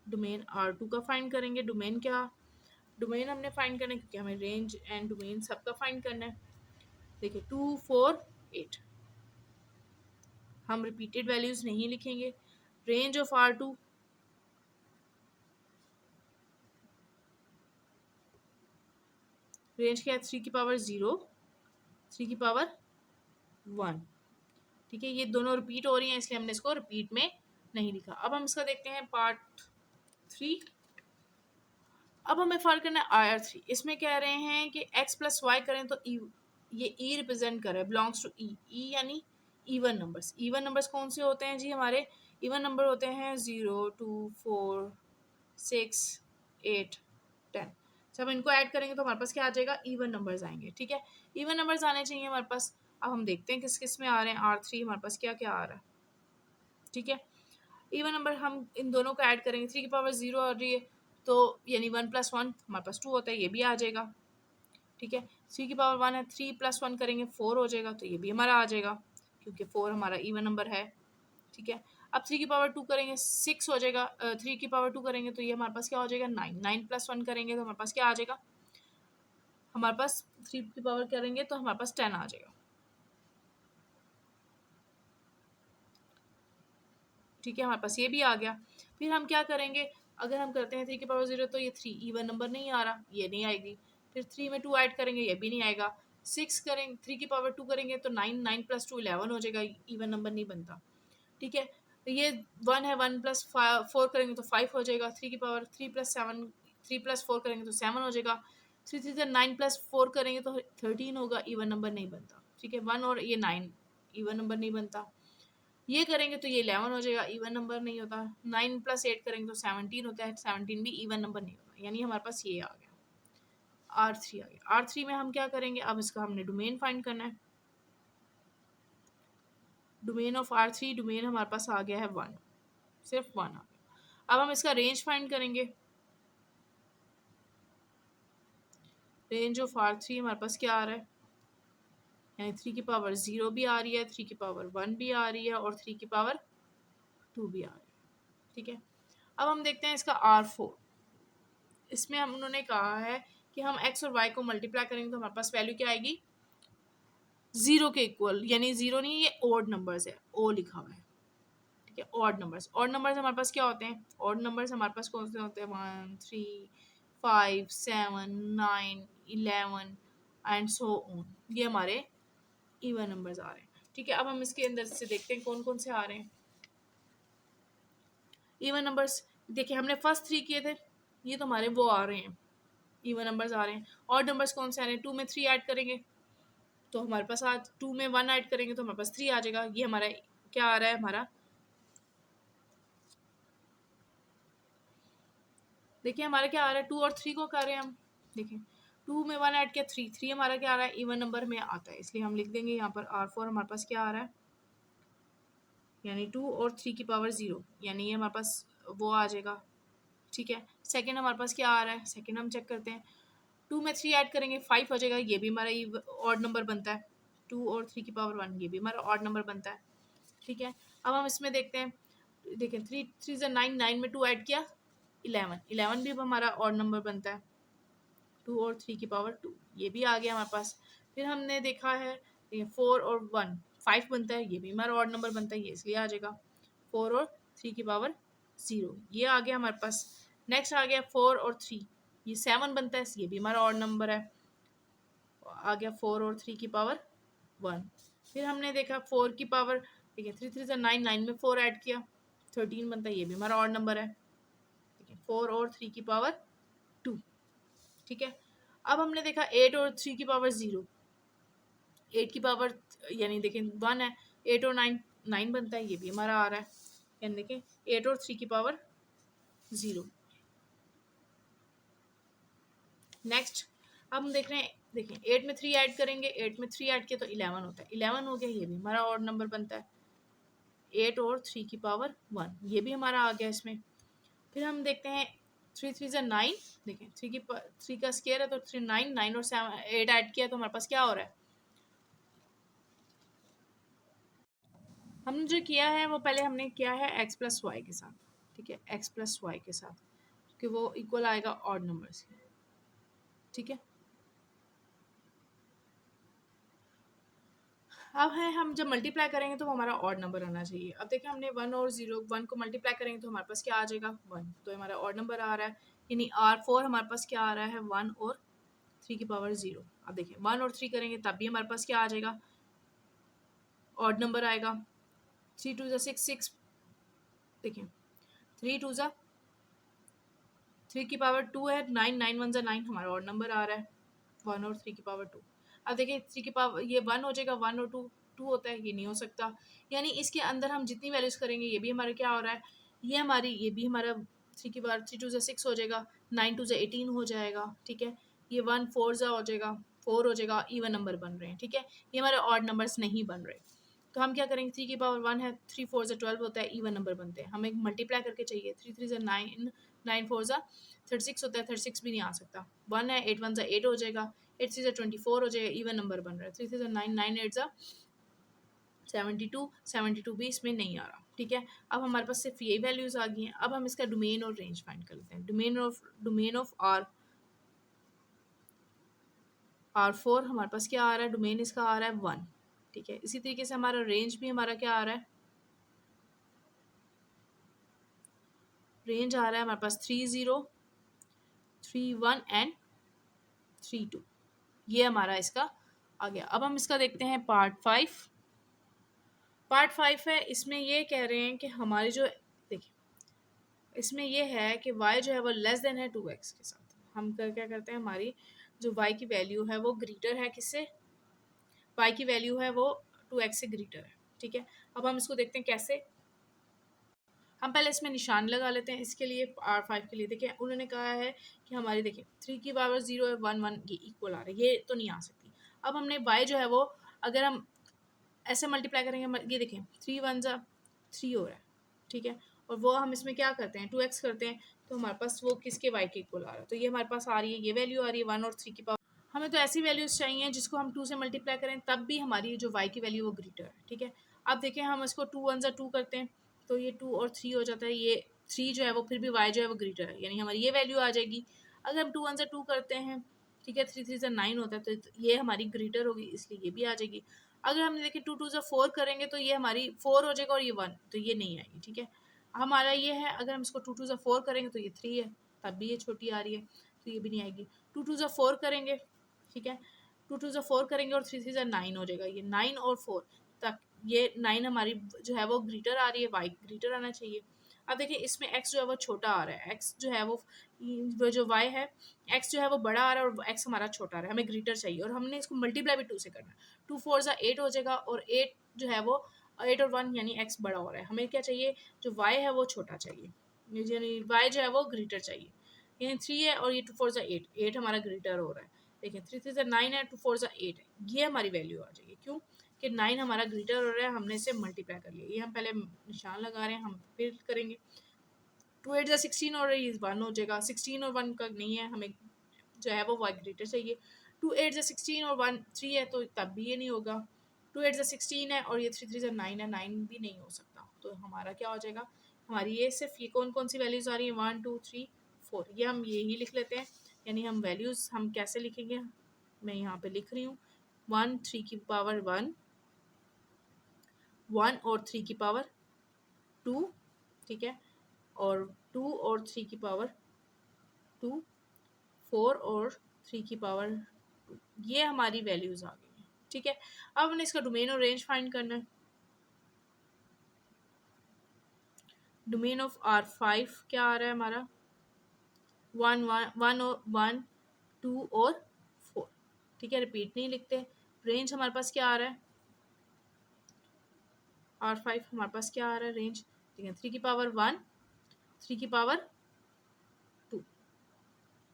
domain R2 का फाइंड करेंगे, डोमेन क्या, डोमेन हमने फाइंड करना है क्योंकि हमें रेंज एंड डोमेन सबका फाइंड करना है। देखिए 2 4 8, हम रिपीटेड वैल्यूज नहीं लिखेंगे। रेंज ऑफ R2, रेंज क्या है 3 की पावर 0, 3 की पावर 1। ठीक है, ये दोनों रिपीट हो रही हैं इसलिए हमने इसको रिपीट में नहीं लिखा। अब हम इसका देखते हैं पार्ट 3। अब हमें फाइंड करना है IR3। इसमें कह रहे हैं कि x प्लस वाई करें तो ये e रिप्रेजेंट करे, बिलोंग्स टू ई यानी इवन नंबर्स। इवन नंबर्स कौन से होते हैं जी? हमारे इवन नंबर होते हैं 0, 2, 4, 6, 8, 10। जब इनको ऐड करेंगे तो हमारे पास क्या आ जाएगा? इवन नंबर्स आएंगे। ठीक है, इवन नंबर्स आने चाहिए हमारे पास। अब हम देखते हैं किस किस में आ रहे हैं। R3 हमारे पास क्या क्या आ रहा है। ठीक है, इवन नंबर हम इन दोनों को ऐड करेंगे। 3 की पावर 0 आ रही है तो यानी 1 + 1 हमारे पास 2 होता है, ये भी आ जाएगा। ठीक है, 3 की पावर 1 है, 3 + 1 करेंगे 4 हो जाएगा, तो ये भी हमारा आ जाएगा क्योंकि 4 हमारा इवन नंबर है। ठीक है, अब 3 की पावर 2 करेंगे 6 हो जाएगा। 3 की पावर 2 करेंगे तो ये हमारे पास क्या हो जाएगा? 9। 9 + 1 करेंगे तो हमारे पास क्या आ जाएगा? हमारे पास 3 की पावर करेंगे तो हमारे पास 10 आ जाएगा। ठीक है, हमारे पास ये भी आ गया। फिर हम क्या करेंगे? अगर हम करते हैं 3 की पावर 0 तो ये 3 इवन नंबर नहीं आ रहा, ये नहीं आएगी। फिर 3 में 2 ऐड करेंगे, ये भी नहीं आएगा। 6 करेंगे, 3 की पावर 2 करेंगे तो 9, 9 + 2 11 हो जाएगा, इवन नंबर नहीं बनता। ठीक है, तो ये 1 है, 1 + 4 करेंगे तो 5 हो जाएगा। 3 की पावर 3 + 7, 3 + 4 करेंगे तो 7 हो जाएगा। 3 3 9 + 4 करेंगे तो 13 होगा, इवन नंबर नहीं बनता। ठीक है, 1 और ये 9 इवन नंबर नहीं बनता। ये करेंगे तो ये 11 हो जाएगा, इवन नंबर नहीं होता। 9 + 8 करेंगे तो 17 होता है, 17 भी इवन नंबर नहीं होता। यानी हमारे पास ये आ गया, R3 आ गया। R3 में हम क्या करेंगे? अब इसका हमने डोमेन फाइंड करना है। डोमेन ऑफ R3, डोमेन हमारे पास आ गया है 1, सिर्फ 1 आ गया। अब हम इसका रेंज फाइंड करेंगे। रेंज ऑफ R3 हमारे पास क्या आ रहा है? यानी 3 की पावर 0 भी आ रही है, 3 की पावर 1 भी आ रही है और 3 की पावर 2 भी आ रही है। ठीक है, अब हम देखते हैं इसका R4। इसमें हम उन्होंने कहा है कि हम x और y को मल्टीप्लाई करेंगे तो हमारे पास वैल्यू क्या आएगी? 0 के इक्वल, यानी 0 नहीं, ये ऑड नंबर्स है, ओ लिखा हुआ है। ठीक है, ऑड नंबर्स। ऑड नंबर्स हमारे पास क्या होते हैं? ऑड नंबर्स हमारे पास कौन से होते हैं? 1, 3, 5, 7, 9, 11 एंड सो ऑन। ये हमारे इवन नंबर्स आ रहे हैं। ठीक है, अब हम इसके अंदर से देखते हैं कौन कौन से आ रहे हैं इवन नंबर्स। देखिए, हमने फर्स्ट 3 किए थे, ये तो हमारे वो आ रहे हैं, इवन नंबर्स आ रहे हैं। ऑड नंबर्स कौन से आ रहे हैं? 2 में 3 ऐड करेंगे तो हमारे पास आज 2 में 1 ऐड करेंगे तो हमारे पास 3 आ जाएगा। ये हमारा क्या आ रहा है? हमारा देखिए हमारा क्या आ रहा है? 2 और 3 को कर रहे हैं हम। देखिए 2 में 1 ऐड किया, 3, 3 हमारा क्या आ रहा है? इवन नंबर में आता है, इसलिए हम लिख देंगे यहाँ पर R4 हमारे पास क्या आ रहा है? यानी 2 और 3 की पावर 0, यानी ये हमारे पास वो आ जाएगा। ठीक है, सेकेंड हमारे पास क्या आ रहा है? सेकेंड हम चेक करते हैं। 2 में 3 ऐड करेंगे 5 हो जाएगा, ये भी हमारा ऑड नंबर बनता है। 2 और 3 की पावर 1, ये भी हमारा ऑड नंबर बनता है। ठीक है, अब हम इसमें देखते हैं। देखें 3 3 से 9, 9 में 2 ऐड किया 11, 11 भी अब हमारा ऑड नंबर बनता है। 2 और 3 की पावर 2, ये भी आ गया हमारे पास। फिर हमने देखा है 4 और 1 5 बनता है, ये भी हमारा ऑड नंबर बनता है, ये इसलिए आ जाएगा। 4 और 3 की पावर 0, ये आ गया हमारे पास। नेक्स्ट आ गया 4 और 3, ये 7 बनता है, ये भी हमारा ऑड नंबर है, आ गया 4 और 3 की पावर 1। फिर हमने देखा 4 की पावर, ठीक है 3 3 से 9, 9 में 4 ऐड किया 13 बनता है, ये भी हमारा ऑड नंबर है। ठीक है, 4 और 3 की पावर 2। ठीक है, अब हमने देखा 8 और 3 की पावर 0, 8 की पावर यानी देखें 1 है, 8 और 9, 9 बनता है, ये भी हमारा आ रहा है। यानी देखें 8 और 3 की पावर 0। नेक्स्ट अब हम देख रहे हैं, देखें 8 में 3 ऐड करेंगे, 8 में 3 ऐड किया तो 11 होता है, 11 हो गया, ये भी हमारा ऑड नंबर बनता है। 8 और 3 की पावर 1, ये भी हमारा आ गया इसमें। फिर हम देखते हैं 3 3 से 9, देखें 3 का स्केयर है तो 3 9, 9 और 7 8 ऐड किया तो हमारे पास क्या हो रहा है? हमने जो किया है वो पहले हमने किया है x प्लस वाई के साथ। ठीक है, x प्लस वाई के साथ कि वो इक्वल आएगा ऑड नंबर्स के। ठीक है, अब है हम जब मल्टीप्लाई करेंगे तो वो हमारा ऑड नंबर आना चाहिए। अब देखिए हमने 1 और 0 1 को मल्टीप्लाई करेंगे तो हमारे पास क्या आ जाएगा 1, तो हमारा ऑड नंबर आ रहा है। यानी R4 हमारे पास क्या आ रहा है 1 और 3 की पावर 0। अब देखिए 1 और 3 करेंगे तब भी हमारे पास क्या आ जाएगा ऑड नंबर आएगा। 3 2 ज़ा 6 6, देखिए 3 2 ज़ा 3 की पावर 2 है, 9 9 1 ज़ा 9 हमारा ऑड नंबर आ रहा है 1 और 3 की पावर 2। अब देखिए 3 की पावर ये 1 हो जाएगा, 1 और 2 2 होता है, ये नहीं हो सकता। यानी इसके अंदर हम जितनी वैल्यूज करेंगे ये भी हमारा क्या हो रहा है, ये भी हमारा 3 की पावर 3 2 ज़ा 6 हो जाएगा, 9 2 ज़ा 18 हो जाएगा, ठीक है। ये 1 4 ज़ा हो जाएगा 4 हो जाएगा, इवन नंबर बन रहे हैं, ठीक है। ये हमारे ऑड नंबर्स नहीं बन रहे, तो हम क्या करेंगे 3 की पावर 1 है, 3 4 ज़ा 12 होता है, इवन नंबर बनते हैं, हमें मल्टीप्लाई करके चाहिए। 3 3 ज़ा 9 9 4 ज़ा 36 होता है, 36 भी नहीं आ सकता। 1 है, 8 1 ज़ा 8 हो जाएगा, 8 3 ज़ा 24 हो जाएगा, इवन नंबर बन रहा है। 3 3 ज़ा 9 9 8 ज़ा 72 72 भी इसमें नहीं आ रहा, ठीक है। अब हमारे पास सिर्फ ये वैल्यूज आ गई हैं। अब हम इसका डोमेन और रेंज फाइंड कर लेते हैं। डोमेन ऑफ R4 हमारे पास क्या आ रहा है, डोमेन इसका आ रहा है 1, ठीक है। इसी तरीके से हमारा रेंज भी हमारा क्या आ रहा है, रेंज आ रहा है हमारे पास 3 0 3 1 एंड 3 2, ये हमारा इसका आ गया। अब हम इसका देखते हैं पार्ट 5। पार्ट 5 है, इसमें ये कह रहे हैं कि हमारी जो देखिए इसमें ये है कि y जो है वो लेस देन है 2x के साथ। हम क्या करते हैं, हमारी जो y की वैल्यू है वो ग्रीटर है किससे, y की वैल्यू है वो 2x से ग्रीटर है, ठीक है। अब हम इसको देखते हैं कैसे। हम पहले इसमें निशान लगा लेते हैं इसके लिए, R5 के लिए। देखिए उन्होंने कहा है कि हमारी देखिए 3 की पावर 0 है, 1 1 ये इक्वल आ रहा है, ये तो नहीं आ सकती। अब हमने y जो है वो अगर हम ऐसे मल्टीप्लाई करेंगे, ये देखें 3 1 ज़ा 3 हो रहा है, ठीक है। और वो हम इसमें क्या करते हैं 2x करते हैं, तो हमारे पास वो किसके y के इक्वल आ रहा है, तो ये हमारे पास आ रही है, ये वैल्यू आ रही है 1 और 3 की पावर। हमें तो ऐसी वैल्यूज चाहिए जिसको हम 2 से मल्टीप्लाई करें तब भी हमारी जो y की वैल्यू वो ग्रेटर है, ठीक है। अब देखें हम इसको 2 1 ज़ा 2 करते हैं तो ये 2 और 3 हो जाता है, ये 3 जो है वो फिर भी y जो है वो ग्रेटर है, यानी हमारी ये वैल्यू आ जाएगी। अगर हम 2 1 ज़ा 2 करते हैं, ठीक है, 3 3 ज़ा 9 होता है, तो ये हमारी ग्रेटर होगी, इसलिए ये भी आ जाएगी। अगर हमने देखिए 2 2 ज़ा 4 करेंगे तो ये हमारी 4 हो जाएगा और ये 1, तो ये नहीं आएगी, ठीक है। हमारा ये है अगर हम इसको 2 2 ज़ा 4 करेंगे तो ये 3 है, तब भी ये छोटी आ रही है, तो ये भी नहीं आएगी। 2 2 ज़ा 4 करेंगे, ठीक है, 2 2 ज़ा 4 करेंगे और 3 3 ज़ा 9 हो जाएगा, ये 9 और 4 तक, ये 9 हमारी जो है वो ग्रीटर आ रही है, y ग्रीटर आना चाहिए। अब देखिए इसमें x जो है वो छोटा आ रहा है, x जो है वो जो y है, x जो है वो बड़ा आ रहा है और x हमारा छोटा आ रहा है, हमें ग्रीटर चाहिए और हमने इसको मल्टीप्लाई भी 2 से करना है। 2 4 ज़ा 8 हो जाएगा और 8 जो है वो 8 और 1 यानी x बड़ा हो रहा है, हमें क्या चाहिए, जो y है वो छोटा चाहिए, यानी y जो है वो ग्रीटर चाहिए। यानी 3 है और ये 2 4 ज़ा 8, 8 हमारा ग्रीटर हो रहा है। देखिए 3 3 ज़ा 9 है, 2 4 ज़ा 8 है, ये हमारी वैल्यू आ जाएगी। क्यों कि 9 हमारा ग्रेटर हो रहा है, हमने इसे मल्टीप्लाई कर लिया। ये हम पहले निशान लगा रहे हैं, हम फिर करेंगे। 2 8 ज़ा 16 और ये 1 हो जाएगा, 16 और 1 का नहीं है, हमें जो है वो y ग्रेटर चाहिए। 2 8 ज़ा 16 और 1 3 है, तो तब भी ये नहीं होगा। 2 8 ज़ा 16 है और ये 3 3 ज़ा 9 है, 9 भी नहीं हो सकता, तो हमारा क्या हो जाएगा, हमारी ये सिर्फ ये कौन कौन सी वैल्यूज़ आ रही है 1 2 3 4, ये हम यही लिख लेते हैं। यानी हम वैल्यूज़ हम कैसे लिखेंगे, मैं यहाँ पे लिख रही हूँ 1 3 की पावर 1 1 और 3 की पावर 2, ठीक है, और 2 और 3 की पावर 2, 4 और 3 की पावर 2, ये हमारी वैल्यूज आ गई हैं, ठीक है। अब हमने इसका डोमेन और रेंज फाइंड करना है। डोमेन ऑफ R5 क्या आ रहा है हमारा 1 1 और 1 2 और 4, ठीक है, रिपीट नहीं लिखते। रेंज हमारे पास क्या आ रहा है R5 हमारे पास क्या आ रहा है रेंज, ठीक है, 3 की पावर 1 3 की पावर 2,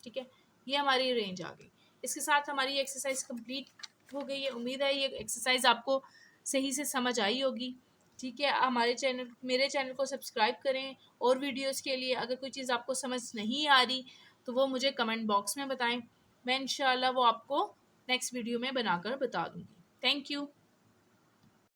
ठीक है, ये हमारी रेंज आ गई। इसके साथ हमारी एक्सरसाइज कंप्लीट हो गई है। उम्मीद है ये एक्सरसाइज आपको सही से समझ आई होगी, ठीक है। मेरे चैनल को सब्सक्राइब करें और वीडियोस के लिए अगर कोई चीज़ आपको समझ नहीं आ रही तो वो मुझे कमेंट बॉक्स में बताएं, मैं इंशाल्लाह वो आपको नेक्स्ट वीडियो में बनाकर बता दूंगी। Thank you.